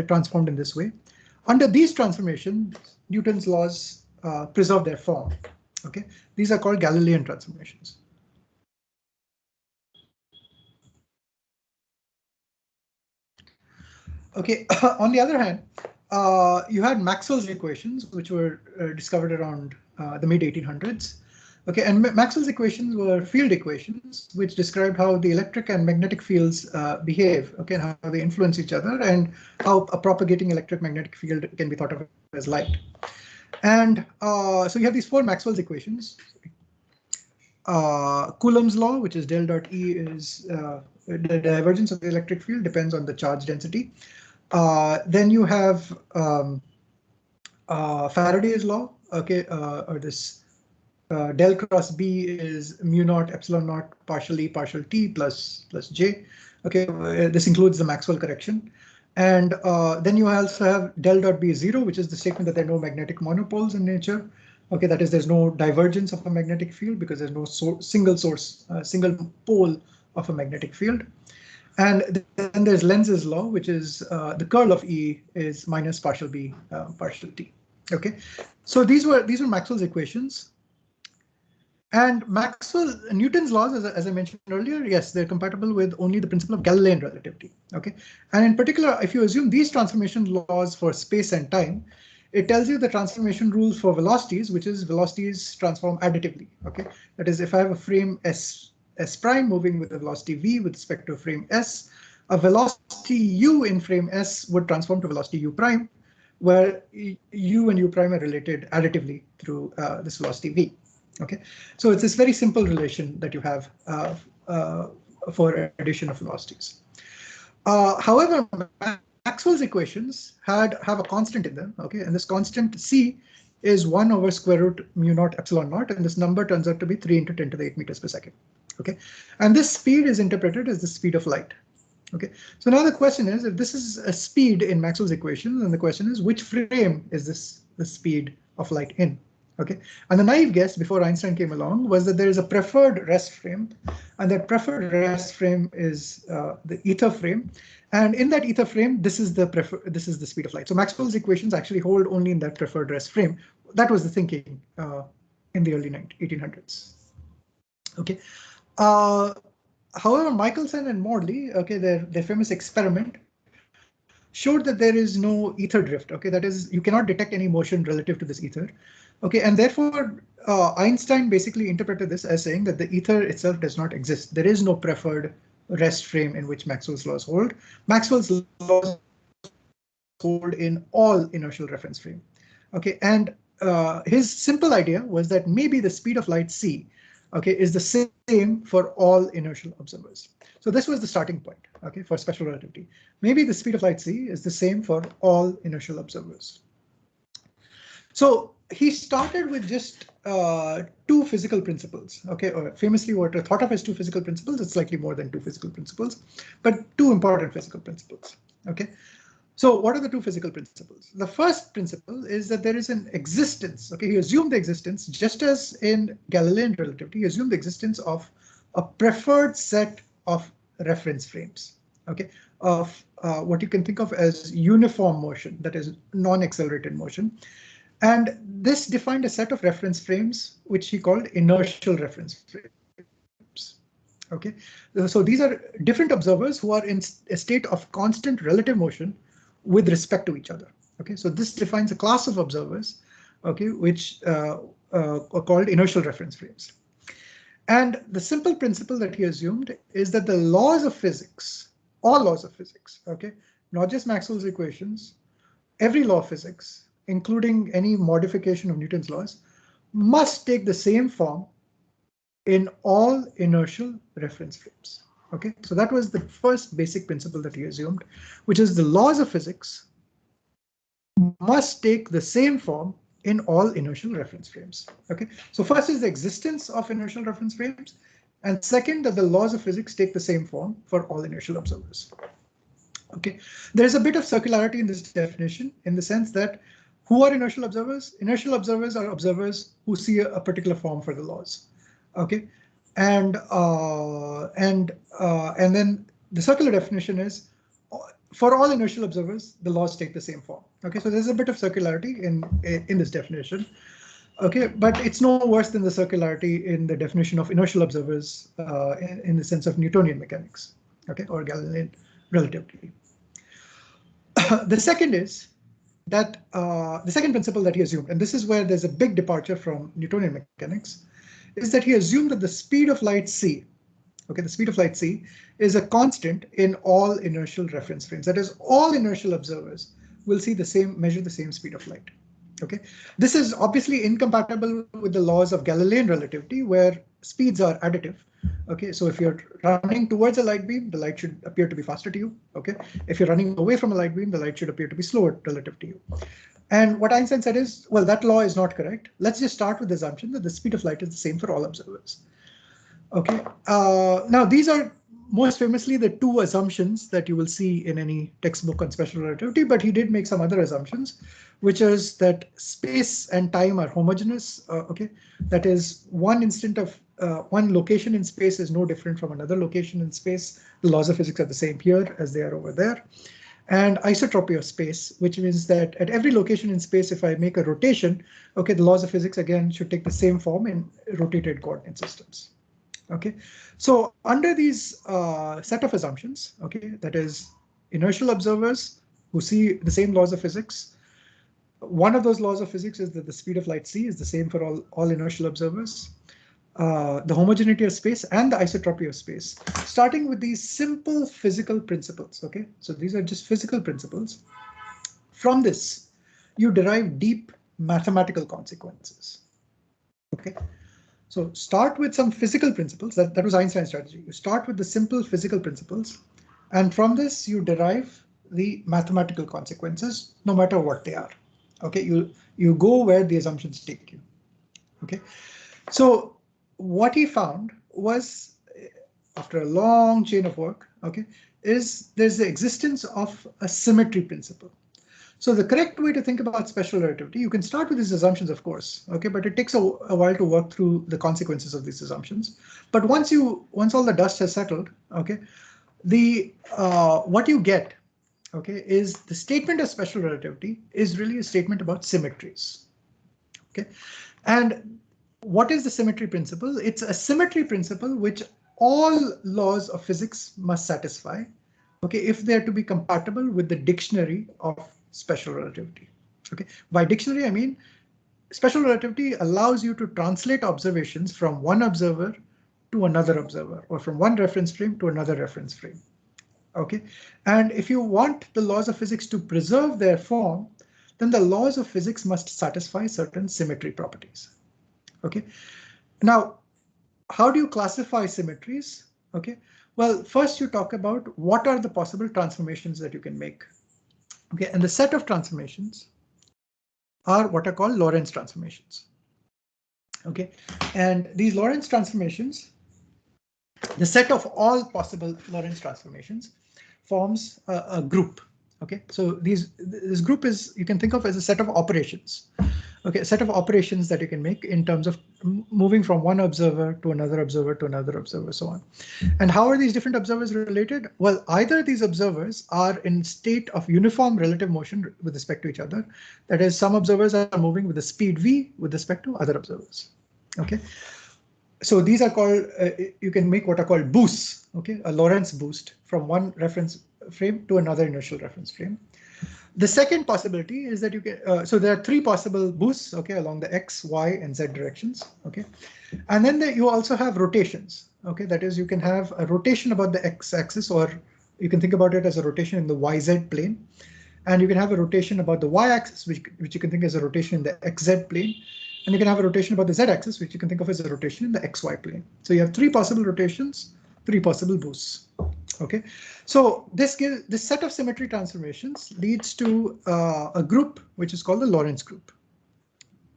transformed in this way. Under these transformations, Newton's laws preserve their form. Okay, these are called Galilean transformations. Okay, on the other hand, you had Maxwell's equations, which were discovered around the mid-1800s. Okay, and Maxwell's equations were field equations, which described how the electric and magnetic fields behave, okay, and how they influence each other, and how a propagating electric-magnetic field can be thought of as light. And so you have these four Maxwell's equations. Coulomb's law, which is del dot E, is the divergence of the electric field depends on the charge density. Then you have Faraday's law, okay, or this del cross B is mu naught epsilon naught partial E partial T plus J. Okay, this includes the Maxwell correction. And then you also have del dot B is 0, which is the statement that there are no magnetic monopoles in nature. Okay, that is, there's no divergence of a magnetic field because there's no single pole of a magnetic field. And then there's Lenz's law, which is the curl of E is minus partial B partial T. Okay, so these were Maxwell's equations. And Newton's laws, as I mentioned earlier, yes, they're compatible with only the principle of Galilean relativity. Okay, and in particular, if you assume these transformation laws for space and time, it tells you the transformation rules for velocities, which is velocities transform additively. Okay, that is, if I have a frame S prime moving with a velocity v with respect to a frame S, a velocity u in frame S would transform to velocity u prime, where u and u prime are related additively through this velocity v. Okay, so it's this very simple relation that you have for addition of velocities. However, Maxwell's equations have a constant in them. Okay, and this constant c is 1 over square root mu naught epsilon naught, and this number turns out to be 3 into 10 to the 8 meters per second. Okay, and this speed is interpreted as the speed of light. Okay, so now the question is, if this is a speed in Maxwell's equations, then the question is, which frame is the speed of light in? Okay, and the naive guess before Einstein came along was that there is a preferred rest frame, and that preferred rest frame is the ether frame, and in that ether frame, this is the speed of light. So Maxwell's equations actually hold only in that preferred rest frame. That was the thinking in the early 1800s. Okay, however, Michelson and Morley, okay, their famous experiment showed that there is no ether drift. Okay, that is, you cannot detect any motion relative to this ether. Okay, and therefore Einstein basically interpreted this as saying that the ether itself does not exist. There is no preferred rest frame in which Maxwell's laws hold. Maxwell's laws hold in all inertial reference frame. Okay, and his simple idea was that maybe the speed of light c, okay, is the same for all inertial observers. So this was the starting point, okay, for special relativity. Maybe the speed of light c is the same for all inertial observers. So he started with just two physical principles, okay, or famously what are thought of as two physical principles. It's slightly more than two physical principles, but two important physical principles, okay. So what are the two physical principles? The first principle is that there is an existence, okay, he assumed the existence, just as in Galilean relativity, he assumed the existence of a preferred set of reference frames, okay, of what you can think of as uniform motion, that is non-accelerated motion. And this defined a set of reference frames, which he called inertial reference frames. Okay, so these are different observers who are in a state of constant relative motion with respect to each other. Okay, so this defines a class of observers, okay, which are called inertial reference frames. And the simple principle that he assumed is that the laws of physics, all laws of physics, okay, not just Maxwell's equations, every law of physics, including any modification of Newton's laws, must take the same form in all inertial reference frames. Okay, so that was the first basic principle that he assumed, which is the laws of physics must take the same form in all inertial reference frames. Okay, so first is the existence of inertial reference frames, and second, that the laws of physics take the same form for all inertial observers. Okay, there's a bit of circularity in this definition in the sense that who are inertial observers? Inertial observers are observers who see a particular form for the laws. Okay, and then the circular definition is for all inertial observers, the laws take the same form. Okay, so there's a bit of circularity in this definition. Okay, but it's no worse than the circularity in the definition of inertial observers in the sense of Newtonian mechanics, okay, or Galilean relativity. The second is that the second principle that he assumed, and this is where there's a big departure from Newtonian mechanics, is that he assumed that the speed of light c, okay, the speed of light c is a constant in all inertial reference frames. That is, all inertial observers will see the same, measure the same speed of light. Okay, this is obviously incompatible with the laws of Galilean relativity, where speeds are additive. Okay, so if you're running towards a light beam, the light should appear to be faster to you. Okay, if you're running away from a light beam, the light should appear to be slower relative to you. And what Einstein said is, well, that law is not correct. Let's just start with the assumption that the speed of light is the same for all observers. Okay, now these are most famously the two assumptions that you will see in any textbook on special relativity, but he did make some other assumptions, which is that space and time are homogeneous. Okay, that is, one instant of one location in space is no different from another location in space. The laws of physics are the same here as they are over there. And isotropy of space, which means that at every location in space, if I make a rotation, okay, the laws of physics again should take the same form in rotated coordinate systems. Okay, so under these set of assumptions, okay, that is inertial observers who see the same laws of physics. One of those laws of physics is that the speed of light c is the same for all inertial observers. The homogeneity of space and the isotropy of space, starting with these simple physical principles. Okay, so these are just physical principles. From this, you derive deep mathematical consequences. Okay, so start with some physical principles. That was Einstein's strategy. You start with the simple physical principles, and from this you derive the mathematical consequences, no matter what they are. Okay, you go where the assumptions take you. Okay, so what he found was, after a long chain of work, okay, is there's the existence of a symmetry principle. So the correct way to think about special relativity, you can start with these assumptions, of course, okay, but it takes a while to work through the consequences of these assumptions. But once all the dust has settled, okay, what you get, okay, is the statement of special relativity is really a statement about symmetries. Okay, and what is the symmetry principle? It's a symmetry principle which all laws of physics must satisfy, okay, if they are to be compatible with the dictionary of special relativity. Okay, by dictionary I mean special relativity allows you to translate observations from one observer to another observer, or from one reference frame to another reference frame. Okay, and if you want the laws of physics to preserve their form, then the laws of physics must satisfy certain symmetry properties. Okay, now how do you classify symmetries? Okay, well, first you talk about what are the possible transformations that you can make. Okay, and the set of transformations are what are called Lorentz transformations. Okay, and these Lorentz transformations, the set of all possible Lorentz transformations forms a group. Okay, so this group is, you can think of as a set of operations. Okay, a set of operations that you can make in terms of moving from one observer to another observer to another observer, so on. And how are these different observers related? Well, either these observers are in state of uniform relative motion with respect to each other. That is, some observers are moving with the speed v with respect to other observers. Okay, so these are called, you can make what are called boosts. Okay, a Lorentz boost from one reference frame to another inertial reference frame. The second possibility is that you can, so there are three possible boosts, okay, along the x, y, and z directions, okay, and then you also have rotations, okay, that is, you can have a rotation about the x-axis, or you can think about it as a rotation in the yz plane, and you can have a rotation about the y-axis, which you can think as a rotation in the xz plane, and you can have a rotation about the z-axis, which you can think of as a rotation in the xy plane. So you have three possible rotations, three possible boosts. Okay, so this set of symmetry transformations leads to a group which is called the Lorentz group.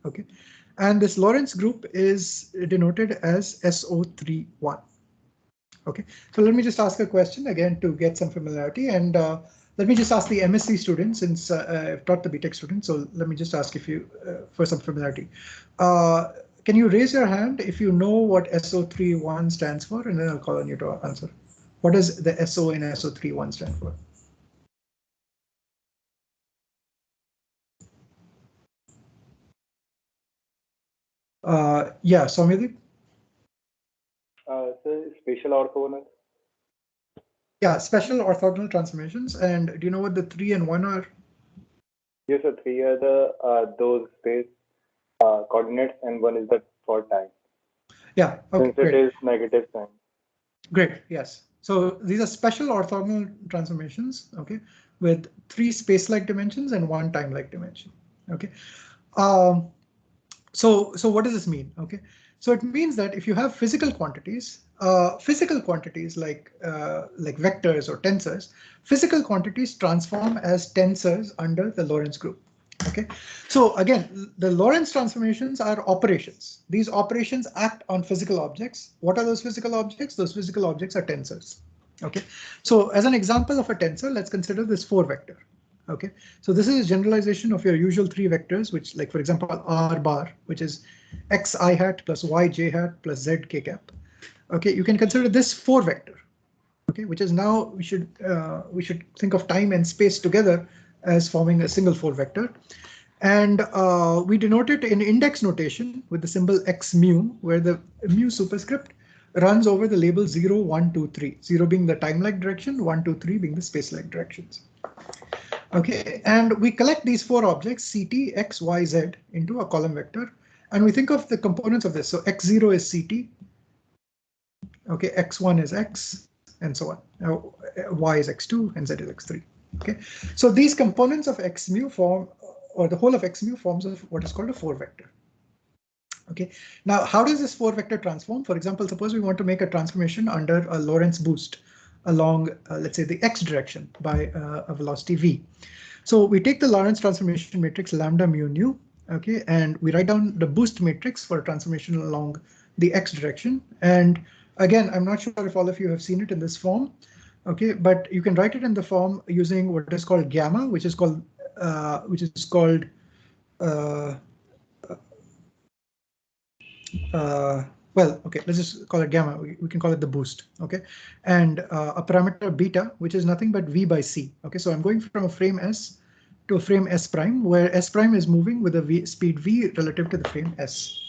Okay, and this Lorentz group is denoted as SO31. Okay, so let me just ask a question again to get some familiarity, and let me just ask the MSc students, since I've taught the BTech students, so let me just ask if you for some familiarity. Can you raise your hand if you know what SO31 stands for, and then I'll call on you to answer. What does the SO in SO31 stand for? Yeah, Soumyadeep? So spatial orthogonal. Yeah, special orthogonal transformations. And do you know what the 3 and 1 are? Yes, so 3 are the those space coordinates, and 1 is the for time. Yeah, okay, Since great. it is negative sign. Great, yes. So these are special orthogonal transformations, okay, with 3 space-like dimensions and 1 time-like dimension. Okay. So what does this mean? Okay, so it means that if you have physical quantities like vectors or tensors, physical quantities transform as tensors under the Lorentz group. Okay, so again, the Lorentz transformations are operations. These operations act on physical objects. What are those physical objects? Those physical objects are tensors. Okay, so as an example of a tensor, let's consider this 4 vector. Okay, so this is a generalization of your usual 3 vectors, which, like for example, r bar, which is x I hat plus y j hat plus z k cap. Okay, you can consider this 4 vector. Okay, which is now we should think of time and space together as forming a single 4 vector, and we denote it in index notation with the symbol x mu, where the mu superscript runs over the label 0, 1, 2, 3. 0 being the time-like direction, 1, 2, 3 being the space-like directions. Okay, and we collect these 4 objects CT, X, Y, Z into a column vector, and we think of the components of this. So X0 is CT, okay, X1 is X, and so on. Now Y is X2 and Z is X3. Okay, so these components of X mu form, or the whole of X mu forms of what is called a 4 vector. Okay, now how does this 4 vector transform? For example, suppose we want to make a transformation under a Lorentz boost along, let's say, the x direction by a velocity v. So we take the Lorentz transformation matrix lambda mu nu, okay, and we write down the boost matrix for a transformation along the x direction. And again, I'm not sure if all of you have seen it in this form, okay, but you can write it in the form using what is called gamma, which is called well, okay, let's just call it gamma. We can call it the boost, okay, and a parameter beta, which is nothing but v by c. Okay, so I'm going from a frame s to a frame s prime, where s prime is moving with a speed v relative to the frame s.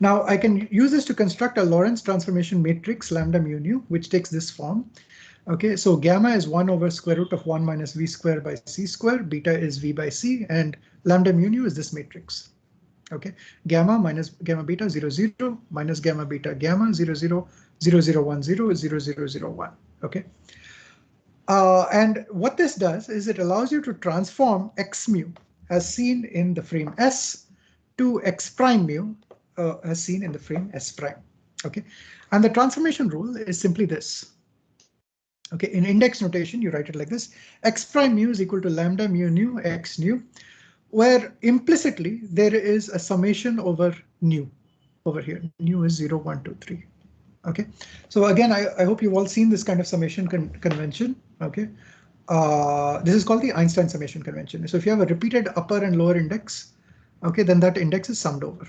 Now I can use this to construct a Lorentz transformation matrix lambda mu nu, which takes this form. Okay, so gamma is 1 over square root of 1 minus v square by c square, beta is v by c, and lambda mu nu is this matrix. Okay, gamma minus gamma beta 0 0 minus gamma beta gamma 0 0 0 0 1 0 0 0 0 1. Okay, and what this does is it allows you to transform x mu as seen in the frame S to x prime mu as seen in the frame S prime. Okay, and the transformation rule is simply this. Okay, in index notation, you write it like this: x prime mu is equal to lambda mu nu x nu, where implicitly there is a summation over nu over here. Nu is 0, 1, 2, 3. Okay, so again, I hope you've all seen this kind of summation convention. Okay, this is called the Einstein summation convention. So if you have a repeated upper and lower index, okay, then that index is summed over.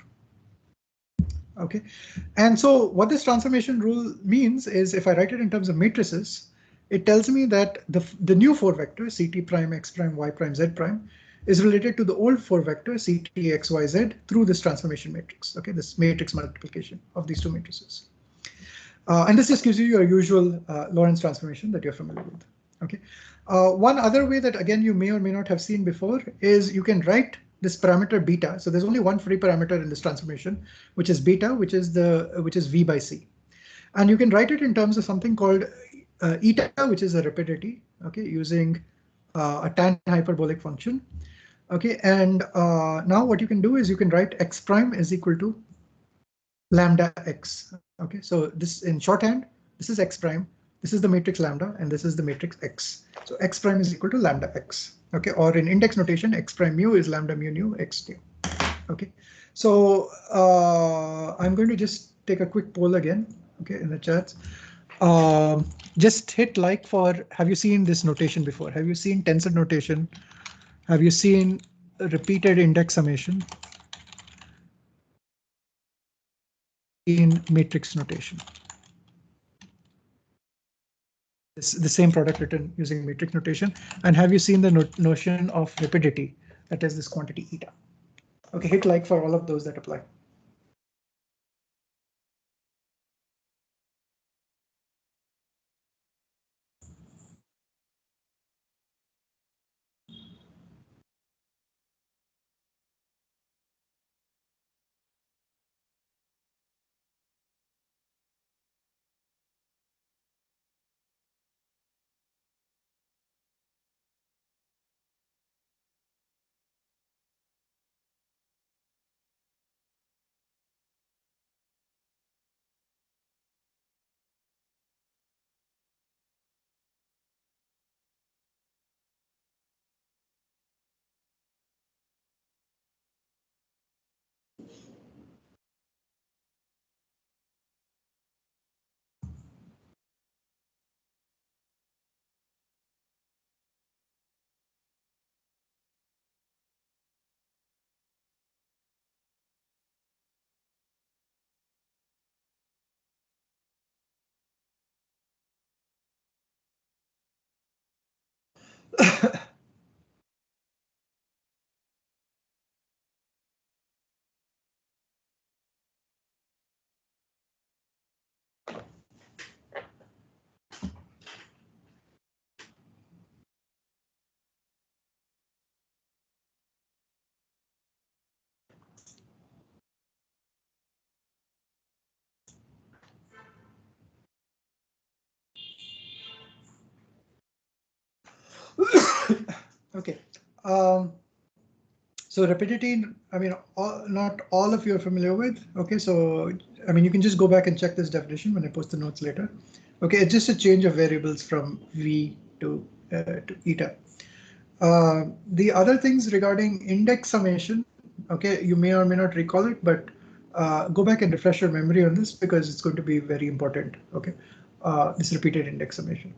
Okay, and so what this transformation rule means is, if I write it in terms of matrices, it tells me that the new 4 vector ct prime, x prime, y prime, z prime is related to the old 4 vector ct, x, y, z through this transformation matrix. Okay, this matrix multiplication of these two matrices. And this just gives you your usual Lorentz transformation that you're familiar with. Okay. One other way that, again, you may or may not have seen before is you can write this parameter beta. So there's only one free parameter in this transformation, which is beta, which is v by c. And you can write it in terms of something called eta, which is a rapidity. Okay, using a tan hyperbolic function. Okay, and now what you can do is you can write x prime is equal to lambda x. Okay, so this in shorthand, this is x prime, this is the matrix lambda, and this is the matrix x. So x prime is equal to lambda x. Okay, or in index notation, x prime mu is lambda mu nu x nu. Okay, so I'm going to just take a quick poll again. Okay, in the chats. Just hit like for, have you seen this notation before? Have you seen tensor notation? Have you seen repeated index summation in matrix notation? The same product written using matrix notation. And have you seen the notion of rapidity, that is this quantity eta? Okay, hit like for all of those that apply. Okay. So rapidity, I mean, not all of you are familiar with. Okay, so I mean, you can just go back and check this definition when I post the notes later. Okay, it's just a change of variables from v to eta. The other things regarding index summation, okay, you may or may not recall it, but go back and refresh your memory on this because it's going to be very important. Okay, this repeated index summation.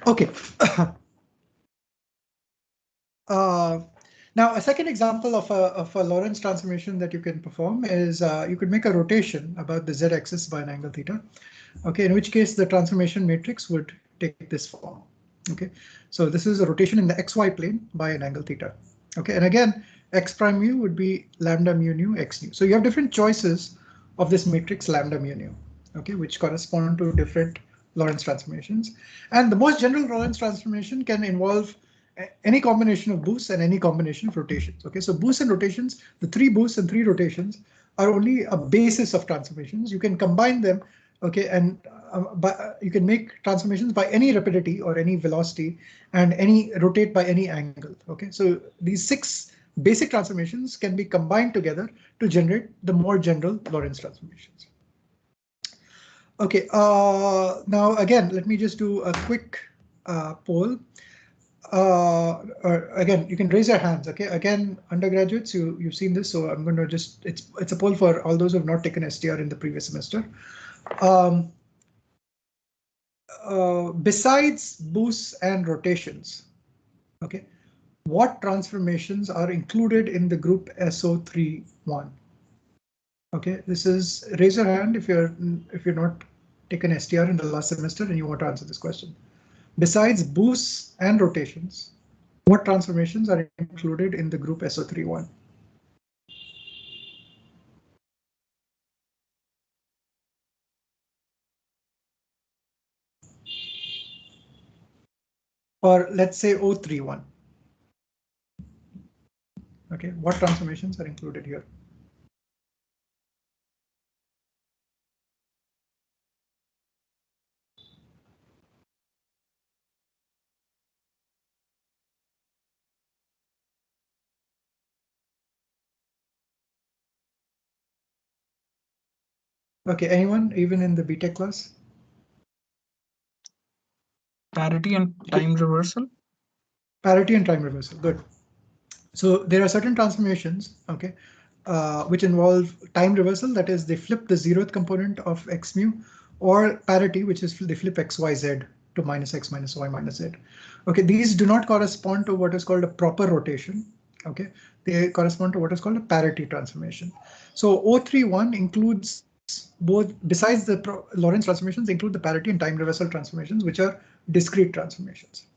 Okay. Now, a second example of a Lorentz transformation that you can perform is you could make a rotation about the z-axis by an angle theta. Okay, in which case the transformation matrix would take this form. Okay, so this is a rotation in the xy plane by an angle theta. Okay, and again, x prime mu would be lambda mu nu x nu. So you have different choices of this matrix lambda mu nu. Okay, which correspond to different Lorentz transformations. And the most general Lorentz transformation can involve any combination of boosts and any combination of rotations. Okay, so boosts and rotations, the 3 boosts and 3 rotations are only a basis of transformations. You can combine them, okay, and you can make transformations by any rapidity or any velocity and any rotate by any angle. Okay, so these 6 basic transformations can be combined together to generate the more general Lorentz transformations. Okay, now again, let me just do a quick poll. Again, you can raise your hands. Okay, again, undergraduates, you've seen this, so I'm going to just it's a poll for all those who have not taken STR in the previous semester. Besides boosts and rotations, okay, what transformations are included in the group SO31? Okay, this is raise your hand if you're not taken STR in the last semester and you want to answer this question. Besides boosts and rotations, what transformations are included in the group SO31? Or let's say O31. Okay, what transformations are included here? Okay, anyone, even in the BTech class? Parity and time reversal. Parity and time reversal, good. So there are certain transformations, okay, which involve time reversal, that is they flip the zeroth component of x mu, or parity, which is they flip x, y, z to minus x minus y minus z. Okay, these do not correspond to what is called a proper rotation. Okay, they correspond to what is called a parity transformation. So O31 includes both, besides the Lorentz transformations, include the parity and time reversal transformations, which are discrete transformations.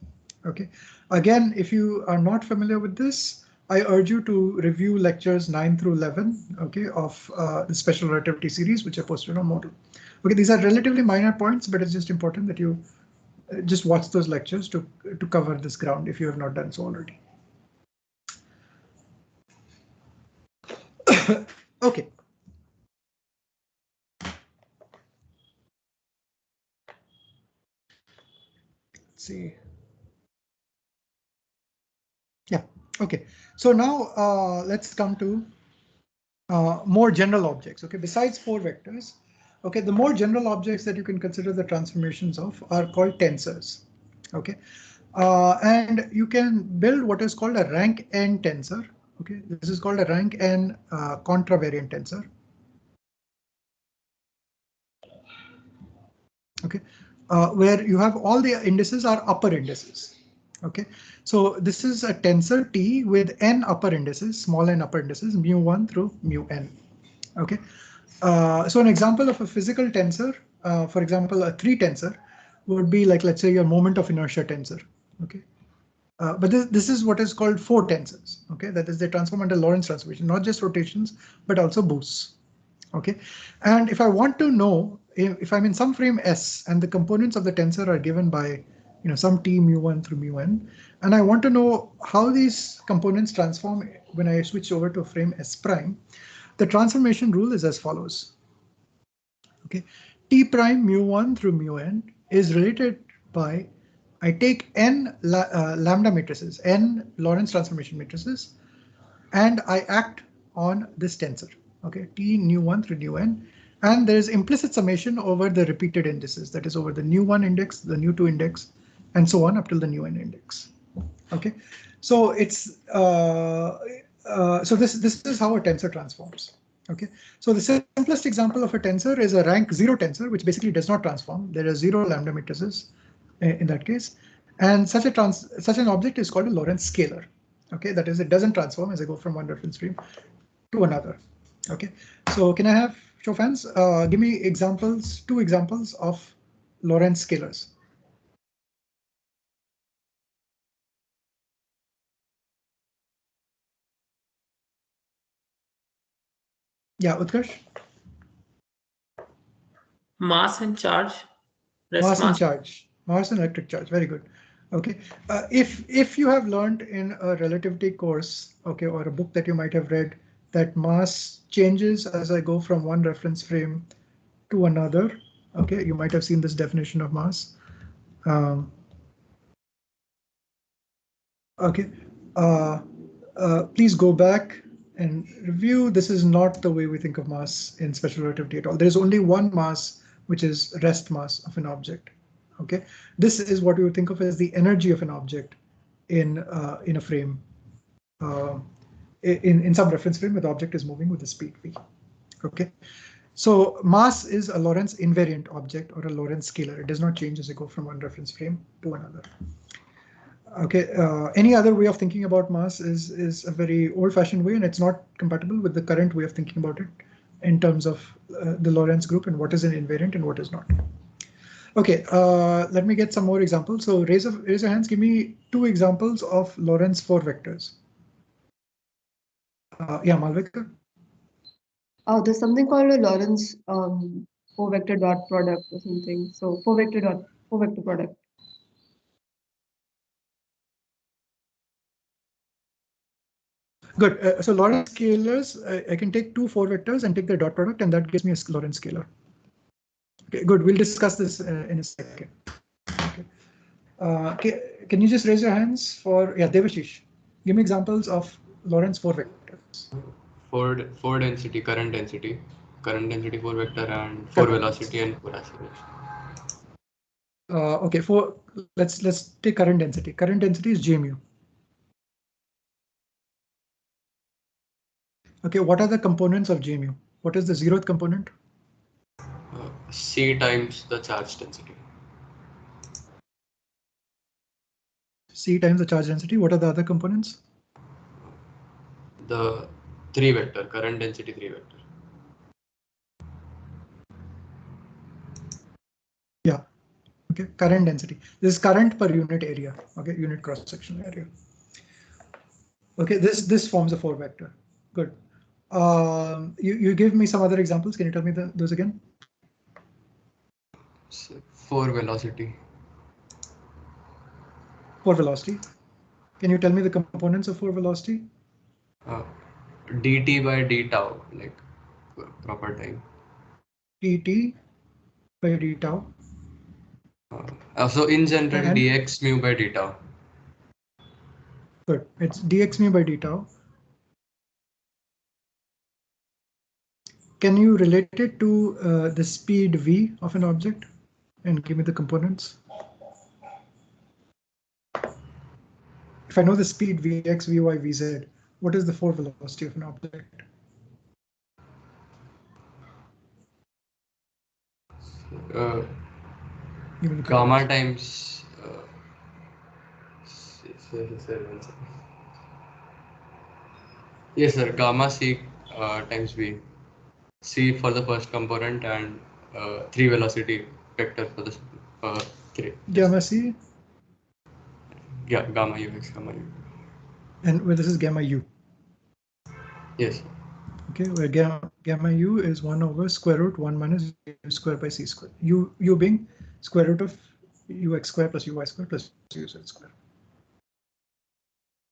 Okay, again, if you are not familiar with this, I urge you to review lectures 9 through 11, okay, of the Special Relativity series, which are posted on Moodle. Okay, these are relatively minor points, but it's just important that you just watch those lectures to cover this ground if you have not done so already. Okay. Let's see. Yeah, okay. So now let's come to more general objects. Okay, besides four vectors, okay, the more general objects that you can consider the transformations of are called tensors. Okay, and you can build what is called a rank n tensor. Okay, this is called a rank n contravariant tensor. Okay, where you have all the indices are upper indices. Okay, so this is a tensor T with n upper indices, small n upper indices, mu1 through mu n. Okay, so an example of a physical tensor, for example, a 3 tensor would be like, let's say, your moment of inertia tensor. Okay, but this is what is called 4 tensors. Okay, that is, they transform under Lorentz transformation, not just rotations, but also boosts. Okay, and if I want to know if I'm in some frame S and the components of the tensor are given by some T mu1 through mu n, and I want to know how these components transform when I switch over to a frame S prime, the transformation rule is as follows. Okay, T prime mu1 through mu n is related by, I take n lambda matrices, n Lorentz transformation matrices, and I act on this tensor. Okay, T nu1 through nu n, and there is implicit summation over the repeated indices, that is over the nu1 index, the nu2 index, and so on up till the nu n index. Okay, so it's so this is how a tensor transforms. Okay, so the simplest example of a tensor is a rank 0 tensor, which basically does not transform. There are 0 lambda matrices in that case, and such an object is called a Lorentz scalar. Okay, that is, it doesn't transform as I go from one reference frame to another. Okay, so can I have show of hands? Give me examples, 2 examples of Lorentz scalars. Yeah, Utkarsh. Mass and charge. Mass and charge. Mass and electric charge. Very good. Okay. If you have learned in a relativity course, okay, or a book that you might have read, that mass changes as I go from one reference frame to another. Okay, you might have seen this definition of mass. Okay, please go back and review. This is not the way we think of mass in special relativity at all. There is only one mass, which is rest mass of an object. Okay, this is what we would think of as the energy of an object in a frame, in some reference frame where the object is moving with the speed v. Okay, so mass is a Lorentz invariant object or a Lorentz scalar. It does not change as you go from one reference frame to another. Okay, any other way of thinking about mass is a very old-fashioned way, and it's not compatible with the current way of thinking about it in terms of the Lorentz group and what is an invariant and what is not. Okay, let me get some more examples. So raise your hands. Give me 2 examples of Lorentz 4 vectors. Yeah, Malvika. Oh, there's something called a Lorentz 4-vector dot product or something. So 4-vector product. Good. So Lorentz scalars, I can take 2 4 vectors and take their dot product, and that gives me a Lorentz scalar. Okay, good. We'll discuss this in a second. Okay. Can you just raise your hands for, yeah, Devashish. Give me examples of Lorentz 4 vectors. Four density, current density 4 vector, and 4 velocity and 4 acceleration. Okay, let's take current density. Current density is J mu. Okay, what are the components of J mu? What is the 0th component? C times the charge density. C times the charge density. What are the other components? The 3 vector, current density 3 vector. Yeah. Okay, current density. This is current per unit area. Okay, unit cross sectional area. Okay, this forms a 4 vector. Good. You give me some other examples. Can you tell me those again? So 4 velocity. 4 velocity. Can you tell me the components of 4 velocity? dt by d tau, like proper time. dt by d tau. So in general, And dx mu by d tau. good. It's dx mu by d tau. Can you relate it to the speed v of an object and give me the components? If I know the speed vx, vy, vz, what is the 4 velocity of an object? Gamma times. Yes, sir. Gamma c times v. C for the first component and 3 velocity vector for the 3. Gamma c. Yeah, gamma ux, gamma u. And where this is gamma u. Yes. Okay, where gamma u is 1 over square root 1 minus u square by c square. U being square root of ux square plus uy square plus uz square.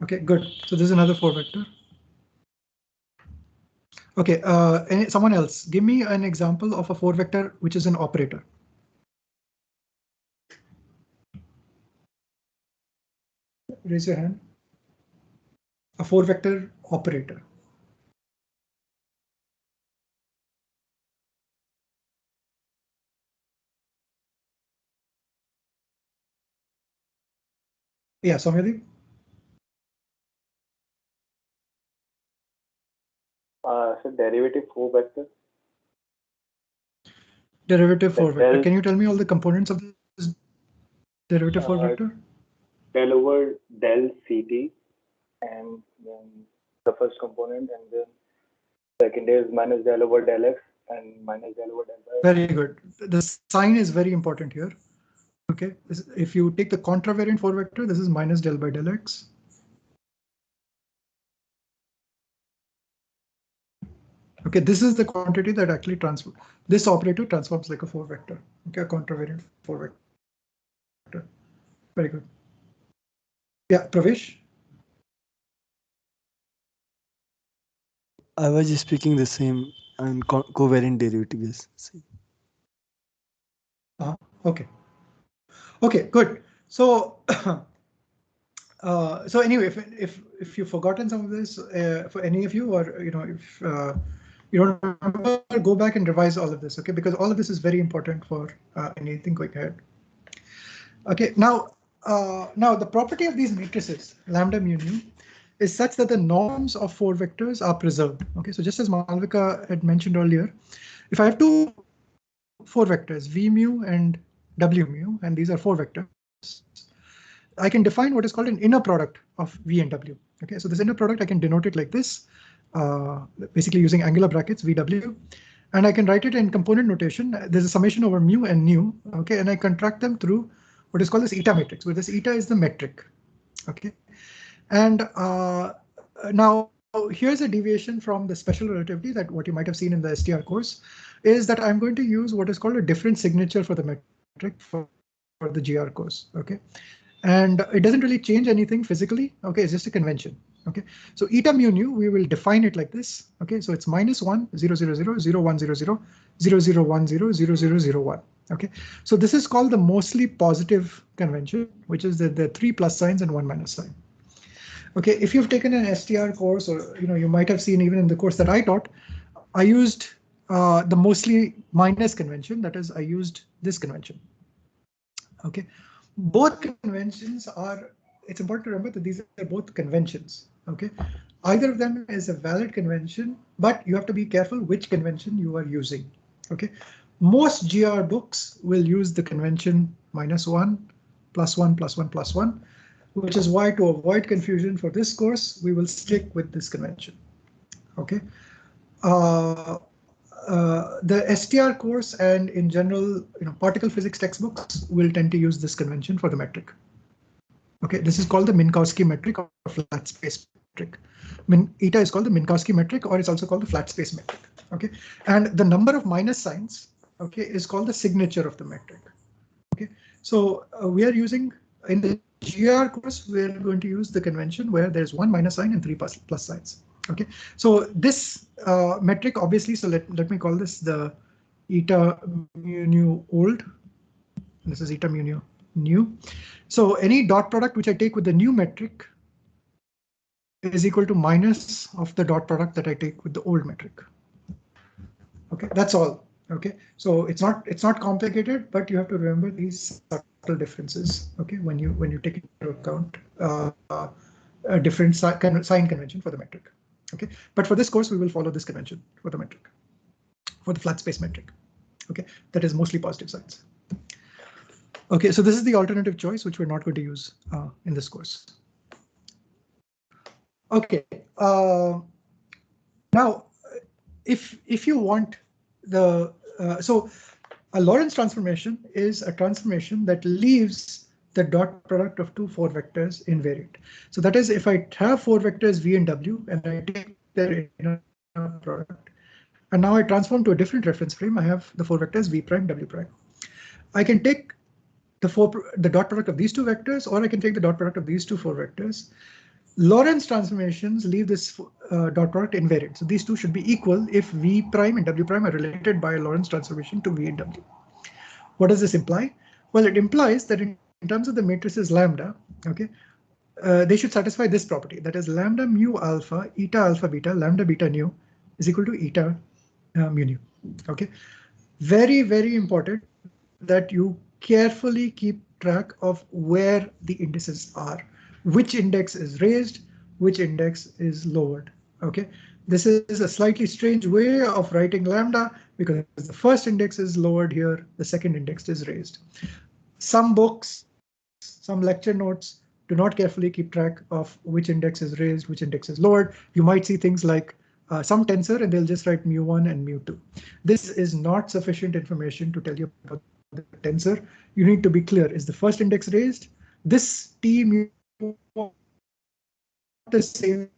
Okay, good. So this is another 4 vector. Okay, someone else, give me an example of a 4 vector which is an operator. Raise your hand. A 4 vector operator. Yeah, Soumyadeep. So derivative 4 vector. Derivative 4 vector. Can you tell me all the components of this derivative 4 vector? Del over del ct, and then the first component, and then second is minus del over del x and minus del over del y. Very good. The sign is very important here. Okay, if you take the contravariant 4 vector, this is minus del by del x. Okay, this is the quantity that actually transforms. This operator transforms like a 4 vector. Okay, a contravariant 4 vector. Very good. Yeah, Pravesh. I was just speaking the same and covariant derivative is same. Okay. Okay, good. So, so anyway, if you've forgotten some of this, for any of you, or if you don't remember, go back and revise all of this, okay? Because all of this is very important for anything going ahead. Okay, now Now the property of these matrices, lambda mu nu, is such that the norms of 4 vectors are preserved. Okay, so just as Malvika had mentioned earlier, if I have 4 vectors, v mu and w mu, and these are 4 vectors, I can define what is called an inner product of v and w. Okay, so this inner product I can denote it like this, basically using angular brackets vw, and I can write it in component notation. There's a summation over mu and nu. Okay, and I contract them through what is called this eta matrix, where this eta is the metric. Okay, and now here's a deviation from the special relativity that what you might have seen in the STR course, is that I'm going to use what is called a different signature for the metric for the GR course. Okay, and it doesn't really change anything physically. Okay, it's just a convention. Okay, so eta mu nu, we will define it like this. Okay, so it's -1 0 0 0 0 1 0 0 0 0 1 0 0 0 0 1. Okay, so this is called the mostly positive convention, which is the 3 plus signs and 1 minus sign. Okay, if you've taken an STR course, or you might have seen even in the course that I taught, I used the mostly minus convention. That is, I used this convention. Okay, both conventions are, it's important to remember that these are both conventions. Okay, either of them is a valid convention, but you have to be careful which convention you are using. Okay, most GR books will use the convention -1 +1 +1 +1, which is why, to avoid confusion for this course, we will stick with this convention. Okay. The STR course and in general, particle physics textbooks will tend to use this convention for the metric. Okay, this is called the Minkowski metric or flat space metric. Eta is called the Minkowski metric, or it's also called the flat space metric. Okay, and the number of minus signs, okay, is called the signature of the metric. Okay, so we are using, in the GR course, we're going to use the convention where there's 1 minus sign and 3 plus signs. Okay, so this metric, obviously, so let me call this the eta mu nu old. This is eta mu nu new. So any dot product which I take with the new metric is equal to minus of the dot product that I take with the old metric. Okay, that's all. Okay, so it's not complicated, but you have to remember these subtle differences. Okay, when you take into account a different sign convention for the metric. Okay, but for this course we will follow this convention for the metric, for the flat space metric. Okay, that is mostly positive signs. Okay, so this is the alternative choice which we're not going to use in this course. Okay, now if you want the so a Lorentz transformation is a transformation that leaves the dot product of 2 4 vectors invariant. So that is, if I have 4 vectors v and w and I take their inner product, and now I transform to a different reference frame, I have the 4 vectors v prime w prime. I can take the dot product of these 2 vectors, or I can take the dot product of these 2 4 vectors. Lorentz transformations leave this dot product invariant. So these two should be equal if v prime and w prime are related by a Lorentz transformation to v and w. What does this imply? Well, it implies that in terms of the matrices lambda, okay, they should satisfy this property. That is, lambda mu alpha, eta alpha beta, lambda beta nu is equal to eta mu nu. Okay, very, very important that you carefully keep track of where the indices are. Which index is raised, which index is lowered. Okay, this is a slightly strange way of writing lambda because the first index is lowered here, the second index is raised. Some books, some lecture notes do not carefully keep track of which index is raised, which index is lowered. You might see things like some tensor and they'll just write mu1 and mu2. This is not sufficient information to tell you about the tensor. You need to be clear. Is the first index raised? This t mu the same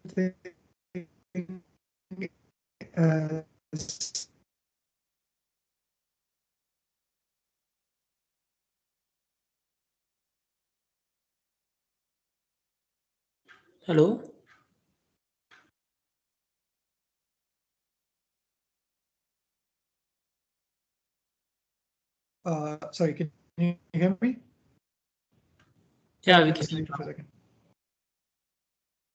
thing as Hello? sorry, can you hear me? Yeah, we Just can. for a second.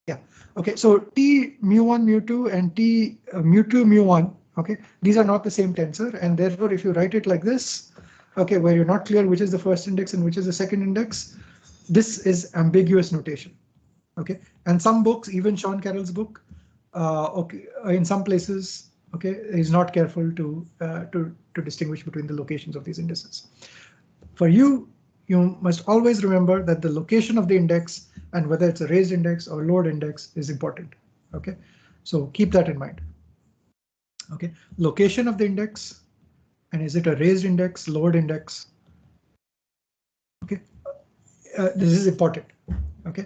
Yeah, okay, so t mu1 mu2 and t mu2 mu1, okay, these are not the same tensor, and therefore if you write it like this, okay, where you're not clear which is the first index and which is the second index, this is ambiguous notation. Okay, and some books, even Sean Carroll's book, okay, in some places, okay, is not careful to distinguish between the locations of these indices. For you, you must always remember that the location of the index and whether it's a raised index or lowered index is important. Okay, so keep that in mind. Okay, location of the index, and is it a raised index, lowered index? Okay, this is important. Okay,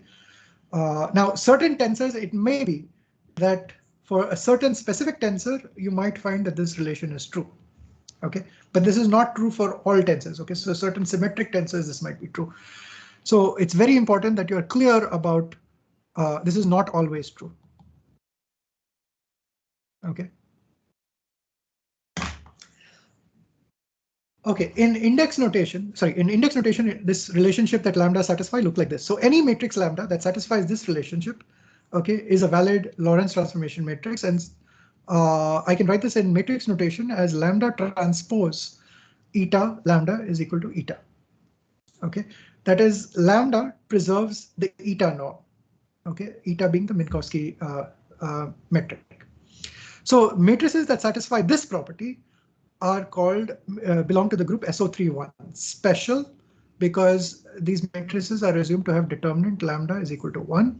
now certain tensors, it may be that for a certain specific tensor, you might find that this relation is true. Okay, but this is not true for all tensors. Okay, so certain symmetric tensors, this might be true. So it's very important that you are clear about this is not always true. Okay. Okay, in index notation, this relationship that lambda satisfy look like this. So any matrix lambda that satisfies this relationship, okay, is a valid Lorentz transformation matrix, and I can write this in matrix notation as lambda transpose eta lambda is equal to eta. Okay, that is lambda preserves the eta norm. Okay, eta being the Minkowski metric. So matrices that satisfy this property are called, belong to the group SO31. Special, because these matrices are assumed to have determinant lambda is equal to 1.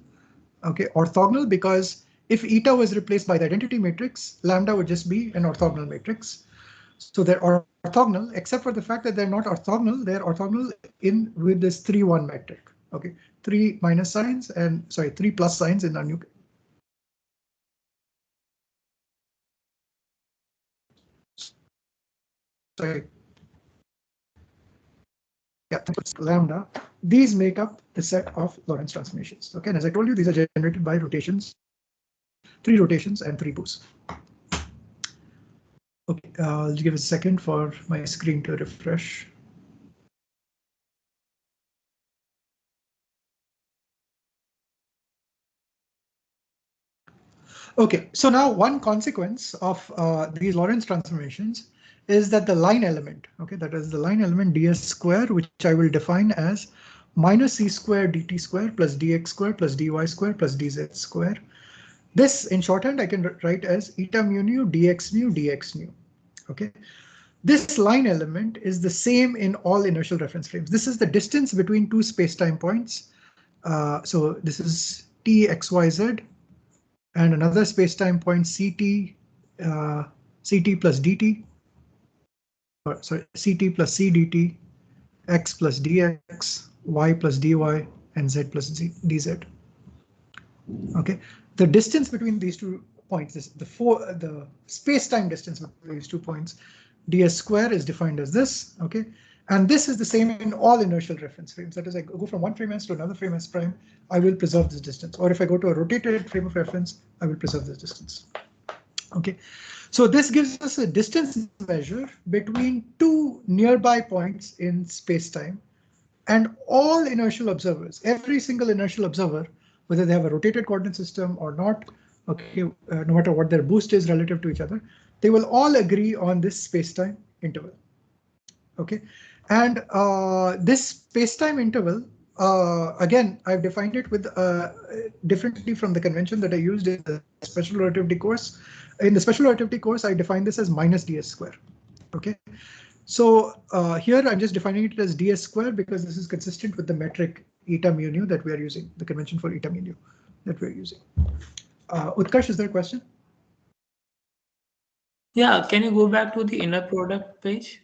Okay, orthogonal, because if eta was replaced by the identity matrix, lambda would just be an orthogonal matrix. So they're orthogonal, except for the fact that they're not orthogonal. They're orthogonal in with this 3-1 metric. Okay, 3 minus signs and 3 plus signs in our new. Sorry. Yeah, lambda. These make up the set of Lorentz transformations. Okay, and as I told you, these are generated by rotations, 3 rotations and 3 boosts. Okay, I'll give a second for my screen to refresh. Okay, so now one consequence of these Lorentz transformations is that the line element, okay, that is the line element ds square, which I will define as minus c square dt square plus dx square plus dy square plus dz square. This in shorthand I can write as eta mu nu dx nu dx nu. Okay, this line element is the same in all inertial reference frames. This is the distance between two space-time points. So this is t xyz and another space-time point ct ct plus dt. Sorry, ct plus c dt, x plus dx, y plus dy, and z plus dz. Okay, the distance between these 2 points is the space-time distance between these 2 points, ds square, is defined as this. Okay, and this is the same in all inertial reference frames. That is, I go from one frame s to another frame s prime, I will preserve this distance. Or if I go to a rotated frame of reference, I will preserve this distance. Okay, so this gives us a distance measure between 2 nearby points in space-time, and all inertial observers, every single inertial observer, whether they have a rotated coordinate system or not, okay, no matter what their boost is relative to each other, they will all agree on this space-time interval. Okay, and this space-time interval, again, I've defined it with differently from the convention that I used in the special relativity course. In the special relativity course, I defined this as minus ds square. Okay, so here I'm just defining it as ds square because this is consistent with the metric eta mu nu that we are using, the convention for eta mu nu that we're using. Utkarsh, is there a question? Yeah, can you go back to the inner product page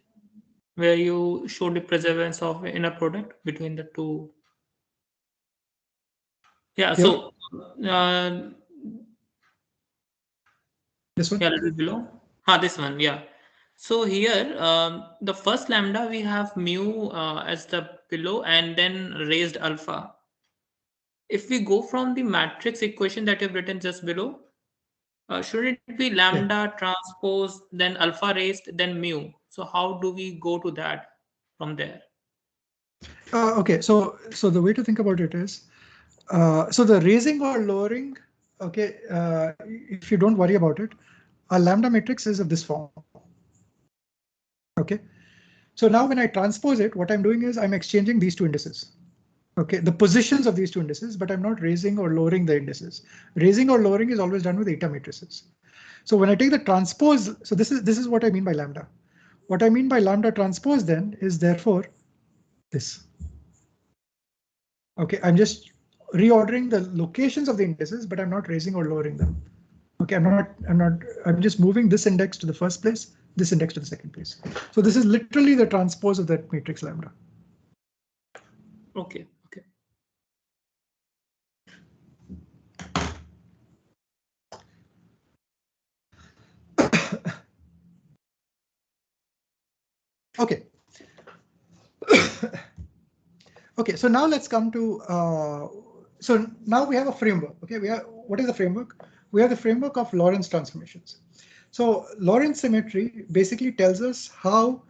where you showed the preservance of inner product between the two? Yeah, Here? so This one? yeah, a little below. This one, yeah. So here, the first lambda, we have mu as the below and then raised alpha. If we go from the matrix equation that you've written just below, shouldn't it be lambda transpose, then alpha raised, then mu? So how do we go to that from there? Okay, so the way to think about it is, so the raising or lowering, okay, if you don't worry about it, a lambda matrix is of this form. Okay, So now when I transpose it, what I'm doing is I'm exchanging these two indices. Okay, the positions of these two indices, but I'm not raising or lowering the indices. Raising or lowering is always done with eta matrices. So when I take the transpose, so this is what I mean by lambda. What I mean by lambda transpose then is therefore this. Okay, I'm just reordering the locations of the indices, but I'm not raising or lowering them. Okay, I'm just moving this index to the first place, this index to the second place. So this is literally the transpose of that matrix lambda. Okay. Okay. Okay. Okay, so now let's come to, so now we have a framework. Okay, what is the framework? We have the framework of Lorentz transformations. So Lorentz symmetry basically tells us how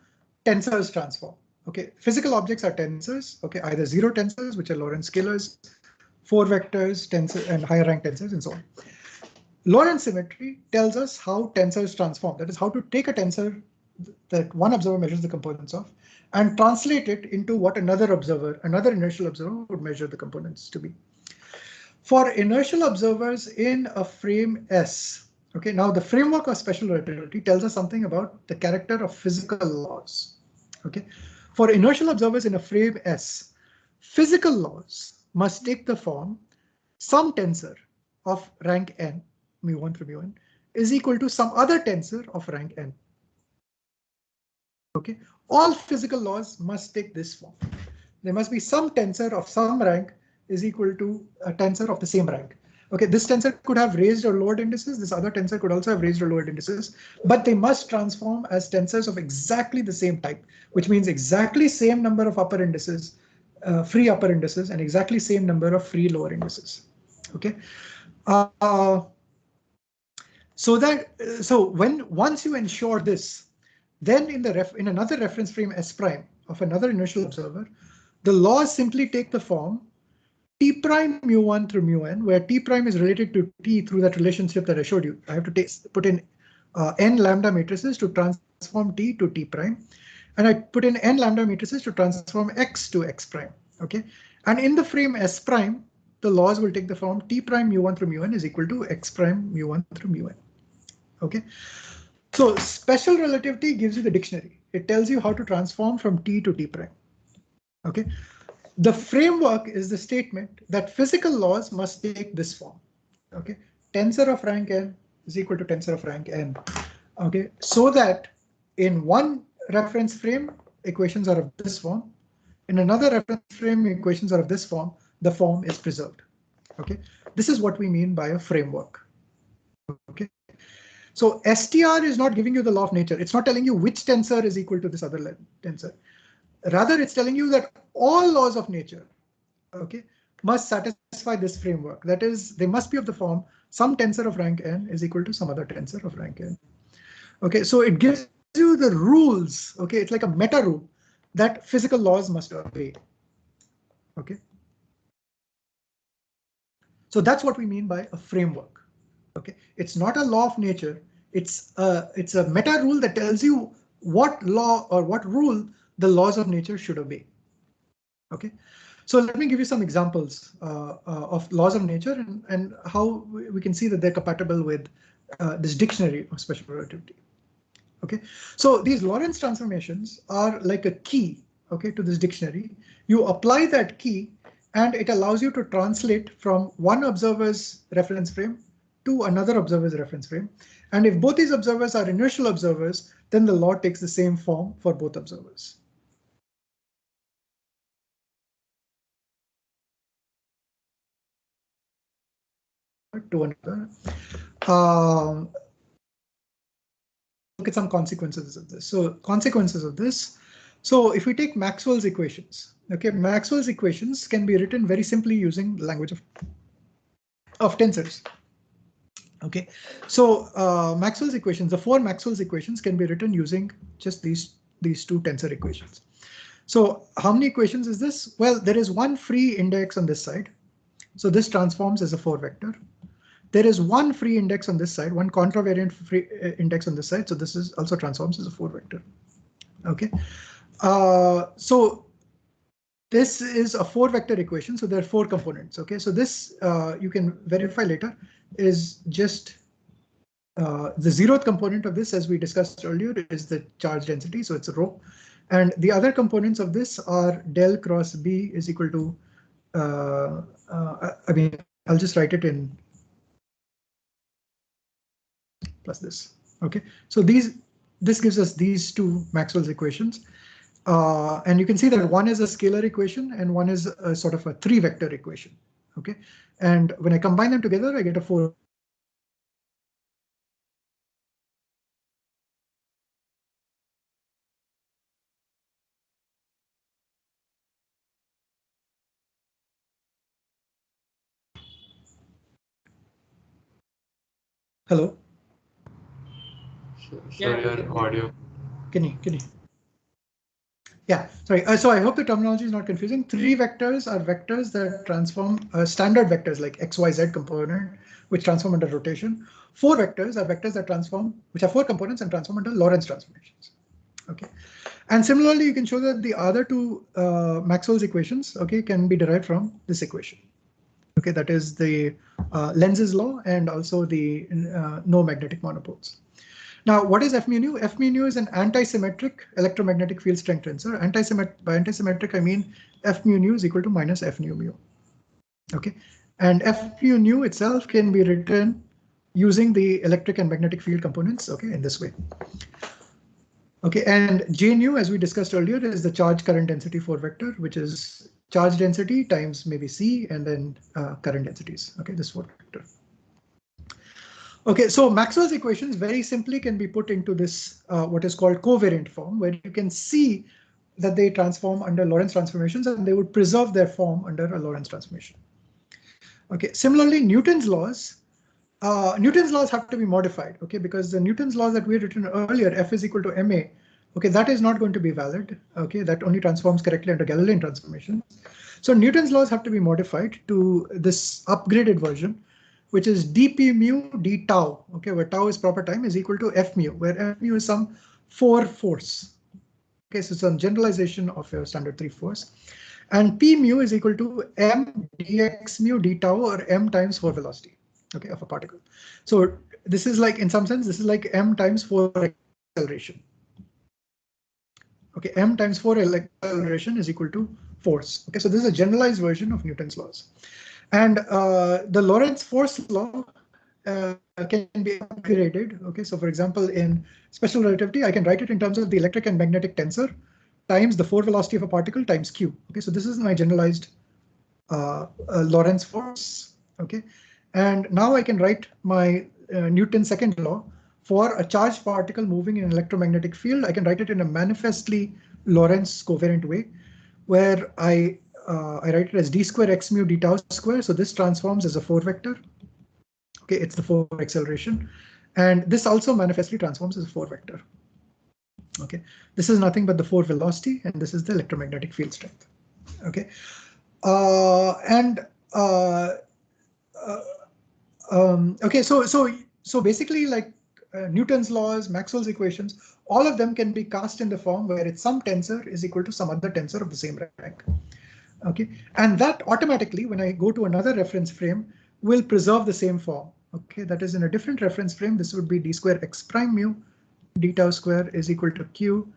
tensors transform. Okay, physical objects are tensors. Okay, either zero tensors, which are Lorentz scalars, 4 vectors, tensor, and higher rank tensors, and so on. Lorentz symmetry tells us how tensors transform. That is, how to take a tensor that one observer measures the components of and translate it into what another inertial observer would measure the components to be. For inertial observers in a frame S, okay, now the framework of special relativity tells us something about the character of physical laws. Okay, for inertial observers in a frame S, physical laws must take the form some tensor of rank n, mu1 through mu_n, is equal to some other tensor of rank n. Okay, all physical laws must take this form. There must be some tensor of some rank is equal to a tensor of the same rank. Okay, this tensor could have raised or lowered indices. This other tensor could also have raised or lowered indices, but they must transform as tensors of exactly the same type, which means exactly same number of upper indices, free upper indices, and exactly same number of free lower indices. Okay. So once you ensure this, then in another reference frame S prime of another inertial observer, the laws simply take the form T prime mu1 through mu_n, where T prime is related to T through that relationship that I showed you. I have to put in n lambda matrices to transform T to T prime, and I put in n lambda matrices to transform X to X prime. Okay, and in the frame S prime, the laws will take the form T prime mu1 through mu_n is equal to X prime mu1 through mu_n. Okay, so special relativity gives you the dictionary. It tells you how to transform from T to T prime. Okay, the framework is the statement that physical laws must take this form. Okay, tensor of rank n is equal to tensor of rank n. Okay, so that in one reference frame, equations are of this form. In another reference frame, equations are of this form. The form is preserved. Okay, this is what we mean by a framework. Okay. So STR is not giving you the law of nature. It's not telling you which tensor is equal to this other tensor. Rather, it's telling you that all laws of nature, okay, must satisfy this framework. That is, they must be of the form some tensor of rank n is equal to some other tensor of rank n. Okay, so it gives you the rules. Okay, it's like a meta rule that physical laws must obey. Okay. So that's what we mean by a framework. Okay, it's not a law of nature. It's a meta rule that tells you what law or what rule the laws of nature should obey. Okay, so let me give you some examples of laws of nature and how we can see that they're compatible with this dictionary of special relativity. Okay, so these Lorentz transformations are like a key, okay, to this dictionary. You apply that key and it allows you to translate from one observer's reference frame to another observer's reference frame. And if both these observers are inertial observers, then the law takes the same form for both observers. To another. Look at some consequences of this. So consequences of this. So if we take Maxwell's equations, okay, Maxwell's equations can be written very simply using the language of tensors. Okay, so Maxwell's equations, the 4 Maxwell's equations can be written using just these 2 tensor equations. So how many equations is this? Well, there is one free index on this side. So this transforms as a 4 vector. There is one free index on this side, one contravariant free index on this side. So this is also transforms as a 4 vector. Okay. So this is a 4-vector equation. So there are 4 components. Okay, so this you can verify later is just the 0th component of this, as we discussed earlier, is the charge density. So it's a rho. And the other components of this are del cross B is equal to, I mean, I'll just write it in plus this. Okay, so this gives us these 2 Maxwell's equations. And you can see that one is a scalar equation and one is a sort of a 3-vector equation. Okay, and when I combine them together, I get a 4. Hello. Sir, your audio. Can you? Yeah, sorry. So I hope the terminology is not confusing. 3 vectors are vectors that transform standard vectors like x, y, z component, which transform under rotation. 4 vectors are vectors that transform, which have 4 components and transform under Lorentz transformations. Okay, and similarly, you can show that the other 2 Maxwell's equations, okay, can be derived from this equation. Okay, that is the Lenz's law and also the no magnetic monopoles. Now, what is F mu nu? F mu nu is an antisymmetric electromagnetic field strength tensor. By antisymmetric, I mean F mu nu is equal to minus F nu mu. Okay, and F mu nu itself can be written using the electric and magnetic field components. Okay, in this way. Okay, and J nu, as we discussed earlier, is the charge current density 4 vector, which is charge density times maybe C and then current densities. Okay, this 4 vector. Okay, so Maxwell's equations very simply can be put into this what is called covariant form, where you can see that they transform under Lorentz transformations and they would preserve their form under a Lorentz transformation. Okay, similarly, Newton's laws have to be modified, okay, because the Newton's laws that we had written earlier, F is equal to ma, okay, that is not going to be valid. Okay, that only transforms correctly under Galilean transformations. So Newton's laws have to be modified to this upgraded version, which is dp mu d tau, okay, where tau is proper time, is equal to f mu, where f mu is some 4 force. Okay, so some generalization of your standard 3 force. And p mu is equal to m dx mu d tau, or m times 4 velocity, okay, of a particle. So this is like, in some sense, this is like m times 4 acceleration. Okay, m times 4 acceleration is equal to force. Okay, so this is a generalized version of Newton's laws. And the Lorentz force law can be upgraded. Okay, so for example, in special relativity, I can write it in terms of the electric and magnetic tensor times the 4 velocity of a particle times q. Okay, so this is my generalized Lorentz force. Okay, and now I can write my Newton's second law for a charged particle moving in an electromagnetic field. I can write it in a manifestly Lorentz covariant way, where I write it as d square x mu d tau square. So this transforms as a 4 vector. Okay, it's the 4 acceleration. And this also manifestly transforms as a 4 vector. Okay, this is nothing but the 4 velocity, and this is the electromagnetic field strength. Okay, okay, so basically, like Newton's laws, Maxwell's equations, all of them can be cast in the form where it's some tensor is equal to some other tensor of the same rank. Okay, and that automatically, when I go to another reference frame, will preserve the same form. Okay, that is in a different reference frame. This would be d square x prime mu d tau square is equal to q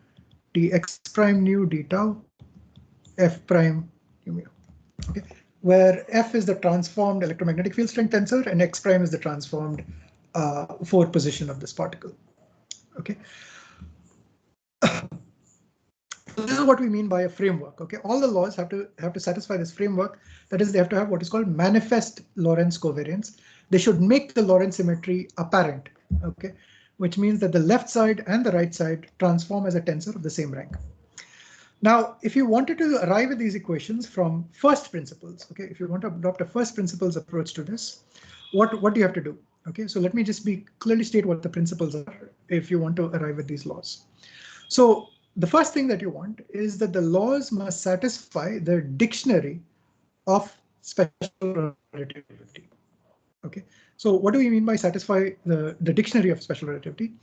dx prime nu d tau f prime mu. Okay, where f is the transformed electromagnetic field strength tensor and x prime is the transformed 4 position of this particle. Okay. This is what we mean by a framework. Okay, all the laws have to satisfy this framework. That is, they have to have what is called manifest Lorentz covariance. They should make the Lorentz symmetry apparent. Okay, which means that the left side and the right side transform as a tensor of the same rank. Now, if you wanted to arrive at these equations from first principles, okay, if you want to adopt a first principles approach to this, what do you have to do? Okay, so let me just clearly state what the principles are if you want to arrive at these laws. So the first thing that you want is that the laws must satisfy the dictionary of special relativity. Okay, so what do we mean by satisfy the dictionary of special relativity?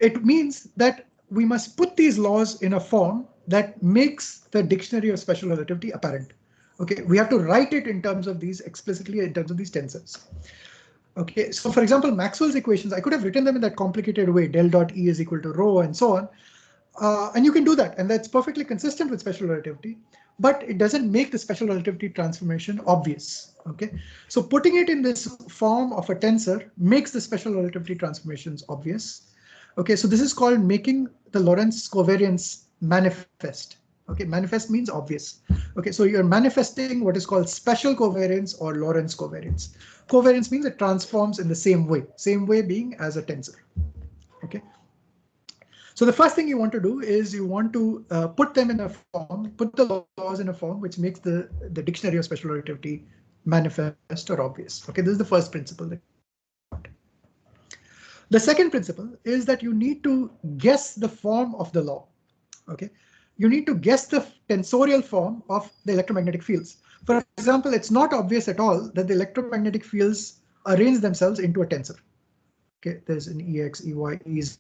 It means that we must put these laws in a form that makes the dictionary of special relativity apparent. Okay, we have to write it in terms of these explicitly in terms of these tensors. Okay, so for example, Maxwell's equations, I could have written them in that complicated way, del dot E is equal to rho and so on. And you can do that, and that's perfectly consistent with special relativity, but it doesn't make the special relativity transformation obvious. Okay, so putting it in this form of a tensor makes the special relativity transformations obvious. Okay, so this is called making the Lorentz covariance manifest. Okay, manifest means obvious. Okay, so you're manifesting what is called special covariance or Lorentz covariance. Covariance means it transforms in the same way being as a tensor. Okay. So the first thing you want to do is you want to put them in a form, put the laws in a form which makes the dictionary of special relativity manifest or obvious. Okay, this is the first principle. The second principle is that you need to guess the form of the law. Okay, you need to guess the tensorial form of the electromagnetic fields. For example, it's not obvious at all that the electromagnetic fields arrange themselves into a tensor. Okay, there's an EX, EY, EZ.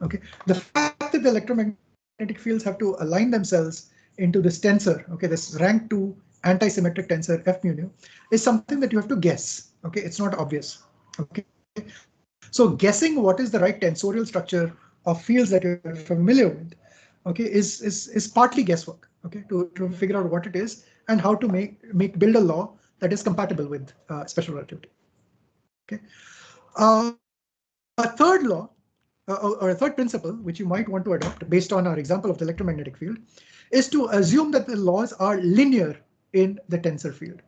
Okay, the fact that the electromagnetic fields have to align themselves into this tensor, okay, this rank 2 anti-symmetric tensor F mu nu, is something that you have to guess. Okay, it's not obvious. Okay, so guessing what is the right tensorial structure of fields that you're familiar with, okay, is partly guesswork. Okay, to figure out what it is and how to build a law that is compatible with special relativity. Okay, a third law. Or a third principle, which you might want to adopt based on our example of the electromagnetic field, is to assume that the laws are linear in the tensor field.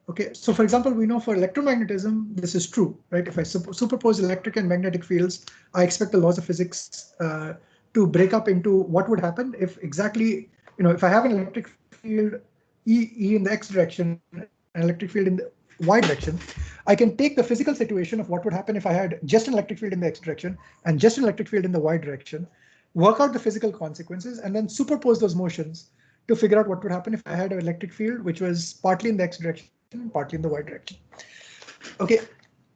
Okay, so for example, we know for electromagnetism, this is true, right? If I superpose electric and magnetic fields, I expect the laws of physics to break up into what would happen if exactly, if I have an electric field E in the x direction, an electric field in the y direction, I can take the physical situation of what would happen if I had just an electric field in the x direction and just an electric field in the y direction, work out the physical consequences, and then superpose those motions to figure out what would happen if I had an electric field which was partly in the x direction and partly in the y direction. Okay,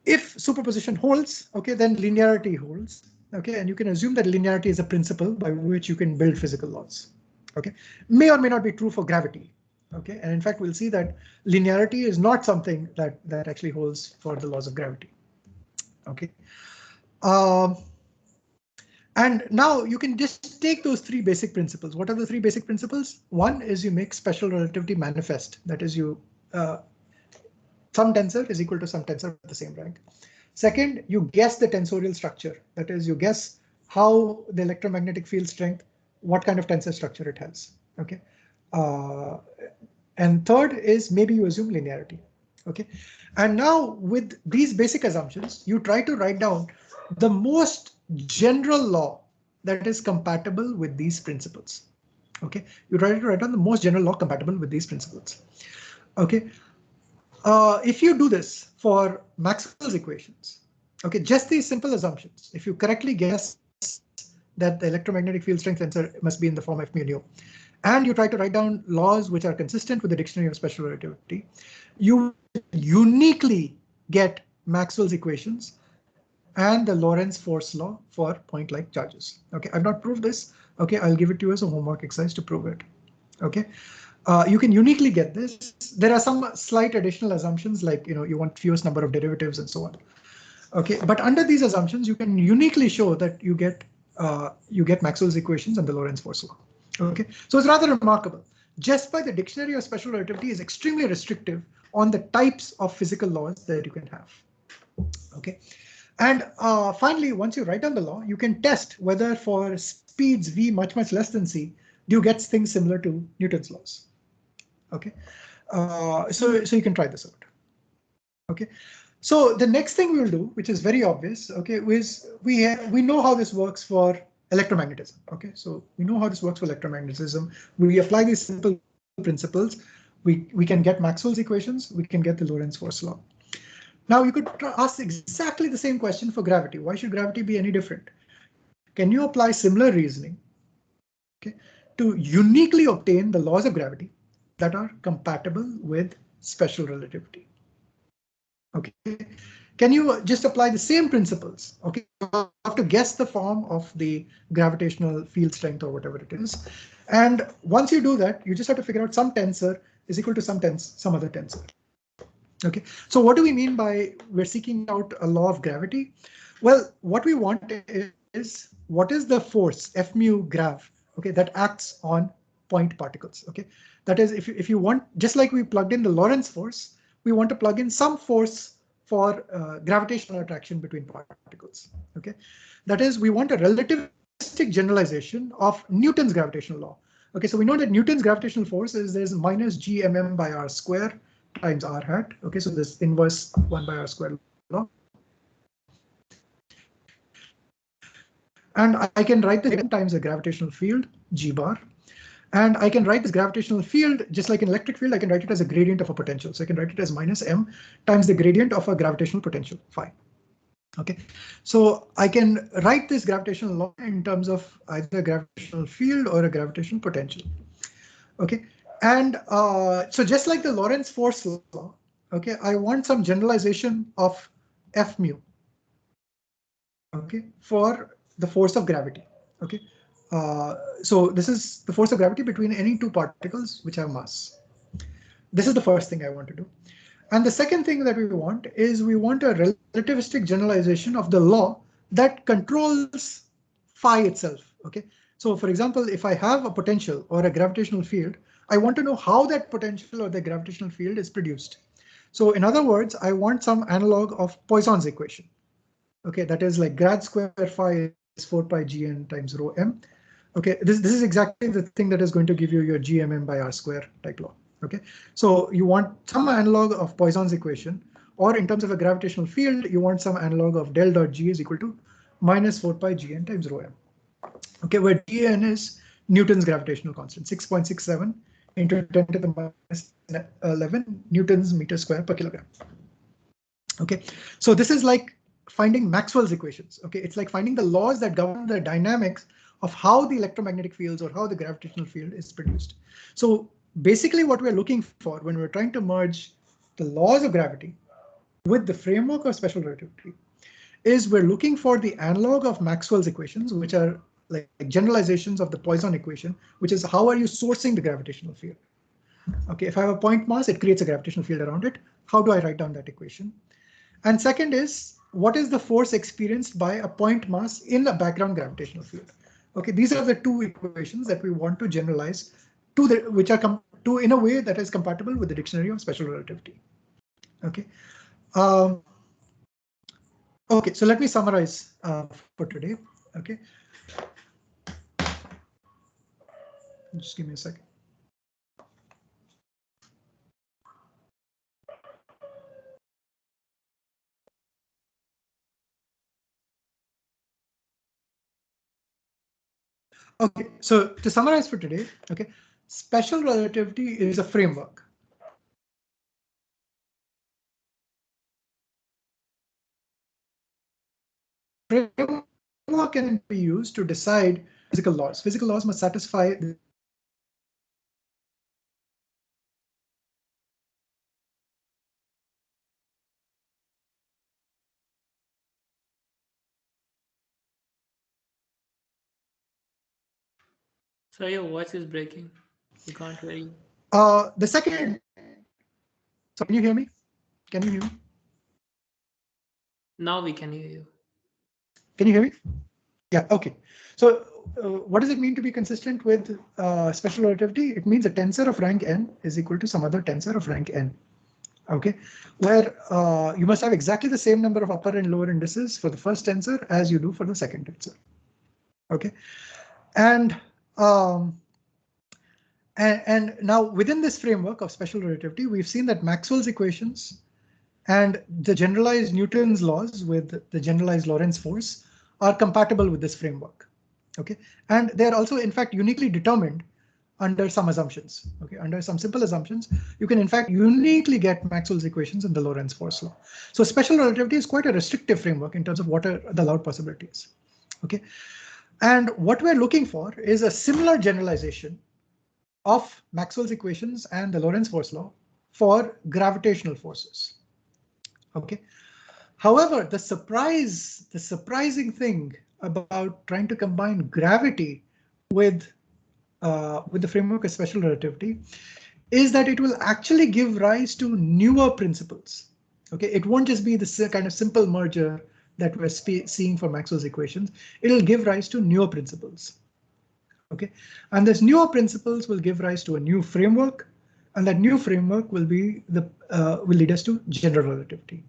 if superposition holds, okay, then linearity holds. Okay, and you can assume that linearity is a principle by which you can build physical laws. Okay, may or may not be true for gravity. Okay, and in fact, we'll see that linearity is not something that actually holds for the laws of gravity. Okay, and now you can just take those three basic principles. What are the three basic principles? One is you make special relativity manifest. That is, you some tensor is equal to some tensor with the same rank. Second, you guess the tensorial structure. That is, you guess how the electromagnetic field strength, what kind of tensor structure it has. Okay. And third is maybe you assume linearity. Okay, and now with these basic assumptions, you try to write down the most general law that is compatible with these principles. Okay, you try to write down the most general law compatible with these principles. Okay, if you do this for Maxwell's equations, okay, just these simple assumptions, if you correctly guess that the electromagnetic field strength tensor must be in the form F mu nu, and you try to write down laws which are consistent with the dictionary of special relativity, you uniquely get Maxwell's equations and the Lorentz force law for point-like charges. Okay, I've not proved this. Okay, I'll give it to you as a homework exercise to prove it. Okay, you can uniquely get this. There are some slight additional assumptions, like you want fewest number of derivatives and so on. Okay, but under these assumptions, you can uniquely show that you get Maxwell's equations and the Lorentz force law. Okay, so it's rather remarkable. Just by the dictionary of special relativity is extremely restrictive on the types of physical laws that you can have. Okay, and finally, once you write down the law, you can test whether for speeds v much less than c, do you get things similar to Newton's laws. Okay, so you can try this out. Okay, so the next thing we will do, which is very obvious, okay, is we know how this works for electromagnetism. Okay, so we know how this works for electromagnetism. We apply these simple principles. We can get Maxwell's equations. We can get the Lorentz force law. Now you could ask exactly the same question for gravity. Why should gravity be any different? Can you apply similar reasoning, okay, to uniquely obtain the laws of gravity that are compatible with special relativity? Okay, can you just apply the same principles? Okay, you have to guess the form of the gravitational field strength or whatever it is, And once you do that, you just have to figure out some tensor is equal to some other tensor. Okay, so what do we mean by we're seeking out a law of gravity? Well, what we want is what is the force F mu grav, okay, that acts on point particles. Okay, that is, if you want, just like we plugged in the Lorentz force, we want to plug in some force for gravitational attraction between particles. Okay, that is, we want a relativistic generalization of Newton's gravitational law. Okay, so we know that Newton's gravitational force is there's minus gmm by r square times r hat. Okay, so this inverse 1 by r square law. And I can write this times the gravitational field g bar. And I can write this gravitational field just like an electric field. I can write it as a gradient of a potential. So I can write it as minus m times the gradient of a gravitational potential phi. Okay, so I can write this gravitational law in terms of either a gravitational field or a gravitational potential. Okay, and so just like the Lorentz force law, okay, I want some generalization of F mu. Okay, for the force of gravity. Okay, so this is the force of gravity between any two particles which have mass. This is the first thing I want to do. And the second thing that we want is we want a relativistic generalization of the law that controls phi itself. Okay, so for example, if I have a potential or a gravitational field, I want to know how that potential or the gravitational field is produced. So in other words, I want some analog of Poisson's equation. Okay, that is like grad square phi is 4 pi gn times rho m. Okay, this is exactly the thing that is going to give you your gmm by r square type law. Okay, so you want some analog of Poisson's equation, or in terms of a gravitational field, you want some analog of del dot g is equal to minus 4 pi gn times rho m. Okay, where gn is Newton's gravitational constant, 6.67 into 10 to the minus 11 Newtons meter square per kilogram. Okay, so this is like finding Maxwell's equations. Okay, it's like finding the laws that govern the dynamics of how the electromagnetic fields or how the gravitational field is produced. So basically what we're looking for when we're trying to merge the laws of gravity with the framework of special relativity is we're looking for the analog of Maxwell's equations, which are like generalizations of the Poisson equation, which is how are you sourcing the gravitational field. Okay, if I have a point mass, it creates a gravitational field around it. How do I write down that equation? And second is, what is the force experienced by a point mass in a background gravitational field? Okay, these are the two equations that we want to generalize to which are in a way that is compatible with the dictionary of special relativity. Okay. Okay, so let me summarize for today. Okay. Just give me a second. Okay, so to summarize for today, okay, special relativity is a framework. Framework can be used to decide physical laws. Physical laws must satisfy the So your voice is breaking. We can't hear you. the second. So can you hear me? Can you hear me? Now we can hear you. Can you hear me? Yeah, okay. So what does it mean to be consistent with special relativity? It means a tensor of rank n is equal to some other tensor of rank n. Okay, where you must have exactly the same number of upper and lower indices for the first tensor as you do for the second tensor. Okay, and now within this framework of special relativity, we've seen that Maxwell's equations and the generalized Newton's laws with the generalized Lorentz force are compatible with this framework. Okay, and they're also in fact uniquely determined under some assumptions. Okay, under some simple assumptions, you can in fact uniquely get Maxwell's equations and the Lorentz force law. So special relativity is quite a restrictive framework in terms of what are the allowed possibilities. Okay, and what we're looking for is a similar generalization of Maxwell's equations and the Lorentz force law for gravitational forces. Okay. However, the surprising thing about trying to combine gravity with with the framework of special relativity is that it will actually give rise to newer principles. Okay, it won't just be this kind of simple merger that we're seeing for Maxwell's equations. It'll give rise to newer principles. Okay, and this newer principles will give rise to a new framework, and that new framework will be will lead us to general relativity.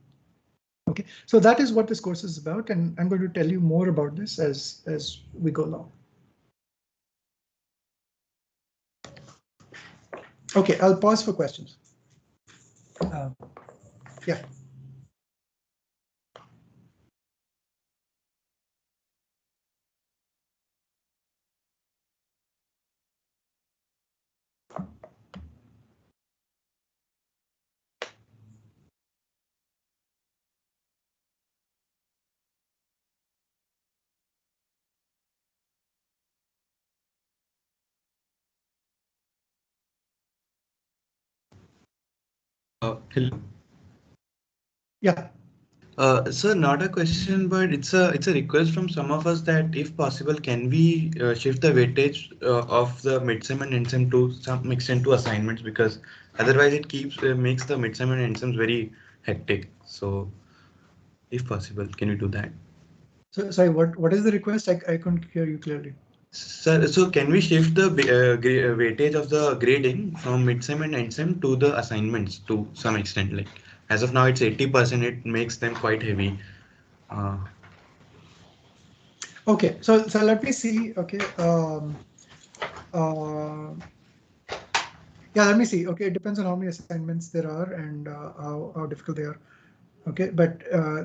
Okay, so that is what this course is about, and I'm going to tell you more about this as we go along. Okay, I'll pause for questions. Yeah. Hello. Yeah. Sir, not a question, but it's a request from some of us that if possible, can we shift the weightage of the midsem and endsem to some extent to assignments, because otherwise it keeps makes the midsem and endsems very hectic. So, if possible, can you do that? So sorry, what is the request? I couldn't hear you clearly. Sir, so can we shift the weightage of the grading from midsem and endsem to the assignments to some extent? Like as of now, it's 80%. It makes them quite heavy. Okay, so let me see. Okay, yeah, let me see. Okay, it depends on how many assignments there are and how difficult they are. Okay, but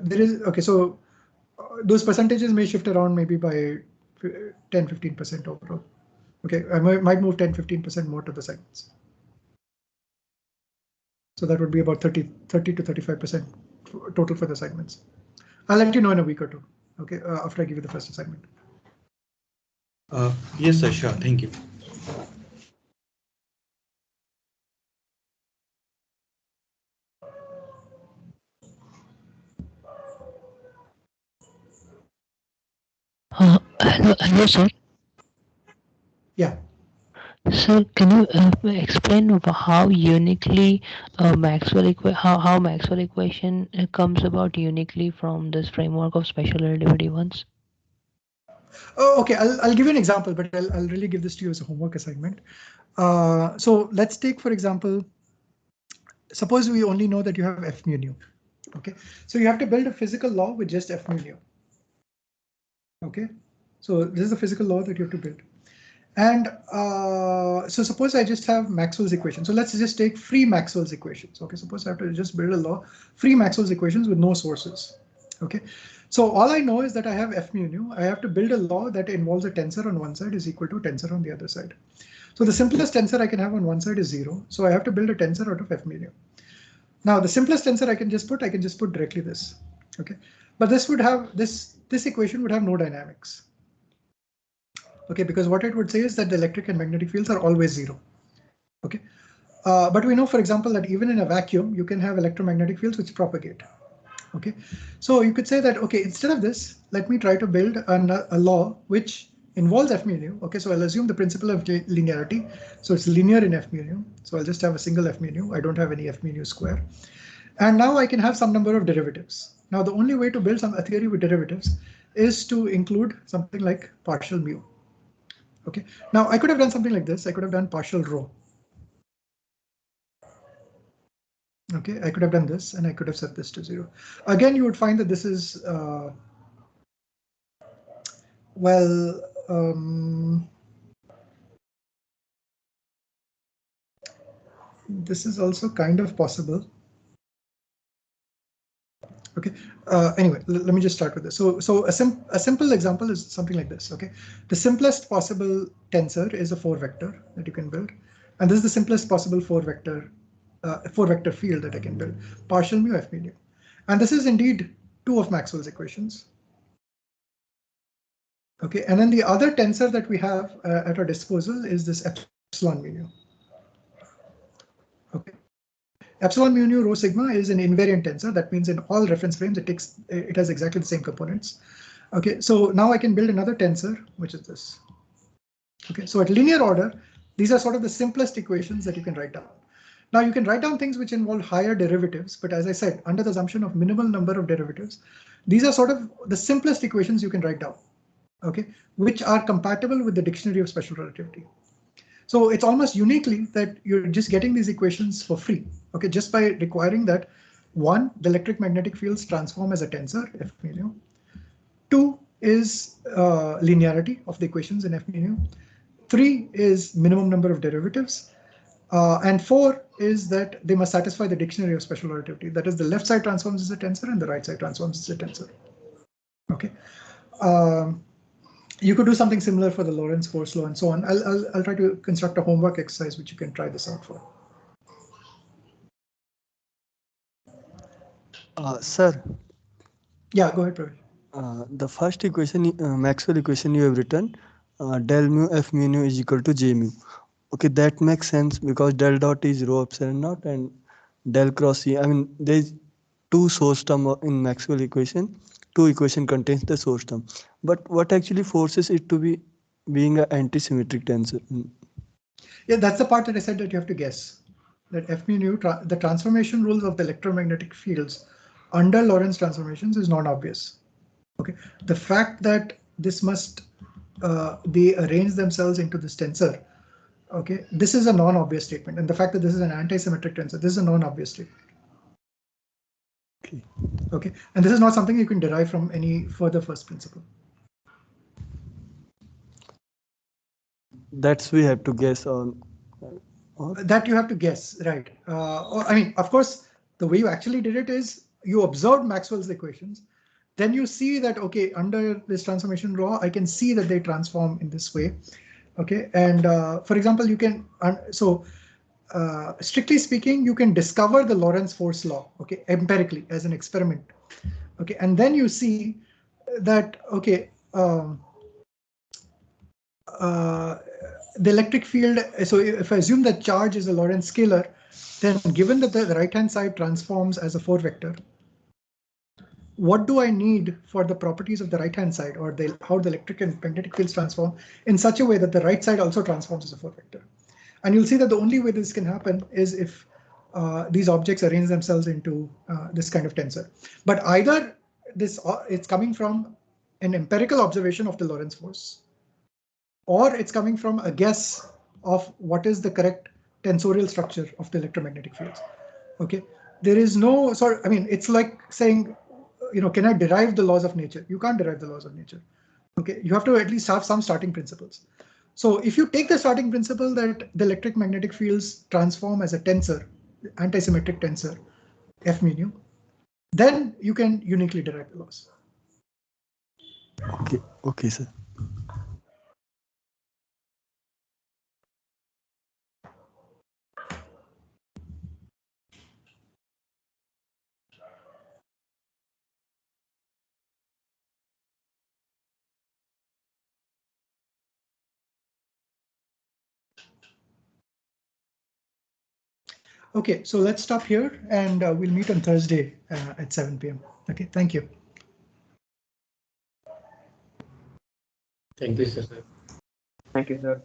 there is okay. So those percentages may shift around maybe by 10-15% overall. Okay, I might move 10-15% more to the segments. So that would be about 30 to 35% total for the segments. I'll let you know in a week or two. Okay, after I give you the first assignment. Yes, sir. Sure. Thank you. Hello, sir. Yeah. Sir, can you explain how uniquely Maxwell how Maxwell equation comes about uniquely from this framework of special relativity ones? Oh, okay, I'll give you an example, but I'll really give this to you as a homework assignment. So let's take, for example, suppose we only know that you have F mu nu. Okay, so you have to build a physical law with just F mu nu. Okay, so this is the physical law that you have to build. And so suppose I just have Maxwell's equation. So let's just take free Maxwell's equations. Okay, suppose I have to just build a law, free Maxwell's equations with no sources. Okay, so all I know is that I have F mu nu. I have to build a law that involves a tensor on one side is equal to tensor on the other side. So the simplest tensor I can have on one side is 0. So I have to build a tensor out of F mu nu. Now the simplest tensor I can just put directly this. Okay, but this would have this equation would have no dynamics. Okay, because what it would say is that the electric and magnetic fields are always 0. Okay, but we know, for example, that even in a vacuum, you can have electromagnetic fields which propagate. Okay, so you could say that, okay, instead of this, let me try to build a law which involves F mu nu. Okay, so I'll assume the principle of linearity. So it's linear in F mu nu. So I'll just have a single F mu nu. I don't have any F mu nu square. And now I can have some number of derivatives. Now the only way to build a theory with derivatives is to include something like partial mu. Okay, now I could have done something like this. I could have done partial rho. Okay, I could have done this and I could have set this to 0. Again, you would find that this is, this is also kind of possible. Okay, anyway, let me just start with this. So a simple example is something like this. Okay, the simplest possible tensor is a 4-vector that you can build. And this is the simplest possible 4-vector field that I can build, partial mu F mu nu. And this is indeed 2 of Maxwell's equations. Okay, and then the other tensor that we have at our disposal is this epsilon mu nu. Okay, epsilon mu nu rho sigma is an invariant tensor. That means in all reference frames it has exactly the same components. Okay, so now I can build another tensor, which is this. Okay, so at linear order, these are sort of the simplest equations that you can write down. Now you can write down things which involve higher derivatives, but as I said, under the assumption of minimal number of derivatives, these are sort of the simplest equations you can write down, okay, which are compatible with the dictionary of special relativity. So it's almost uniquely that you're just getting these equations for free, okay, just by requiring that one, the electric magnetic fields transform as a tensor, F mu. Two is linearity of the equations in F mu. Three is minimum number of derivatives. And four is that they must satisfy the dictionary of special relativity. That is, the left side transforms as a tensor and the right side transforms as a tensor. Okay. You could do something similar for the Lorentz force law and so on. I'll try to construct a homework exercise which you can try this out for. Sir. Yeah, go ahead, Prof. The first equation, Maxwell equation you have written, del mu F mu nu is equal to J mu. Okay, that makes sense because del dot is rho epsilon naught and del cross E. I mean, there's two source term in Maxwell equation. Two equation contains the source term. But what actually forces it to be being an anti-symmetric tensor? Yeah, that's the part that I said that you have to guess. That F mu nu, the transformation rules of the electromagnetic fields under Lorentz transformations is non-obvious. Okay, the fact that this must they arrange themselves into this tensor. Okay, this is a non-obvious statement, and the fact that this is an anti-symmetric tensor, this is a non-obvious statement. Okay, and this is not something you can derive from any further first principle. That's we have to guess on. That you have to guess, right? I mean, of course, the way you actually did it is you observed Maxwell's equations. Then you see that, okay, under this transformation law, I can see that they transform in this way. Okay, and for example, you can, strictly speaking, you can discover the Lorentz force law, okay, empirically as an experiment. Okay, and then you see that, okay, the electric field, so if I assume that charge is a Lorentz scalar, then given that the right-hand side transforms as a 4 vector, what do I need for the properties of the right-hand side, or how the electric and magnetic fields transform in such a way that the right side also transforms as a 4 vector? And you'll see that the only way this can happen is if these objects arrange themselves into this kind of tensor. But either this it's coming from an empirical observation of the Lorentz force, or it's coming from a guess of what is the correct tensorial structure of the electromagnetic fields. Okay, there is no sort. I mean, it's like saying, you know, can I derive the laws of nature? You can't derive the laws of nature. Okay, you have to at least have some starting principles. So if you take the starting principle that the electric magnetic fields transform as a tensor, anti-symmetric tensor, F mu nu, then you can uniquely derive the laws. Okay, sir. Okay, so let's stop here and we'll meet on Thursday at 7 p.m. Okay, thank you. Thank you, sir. Thank you, sir.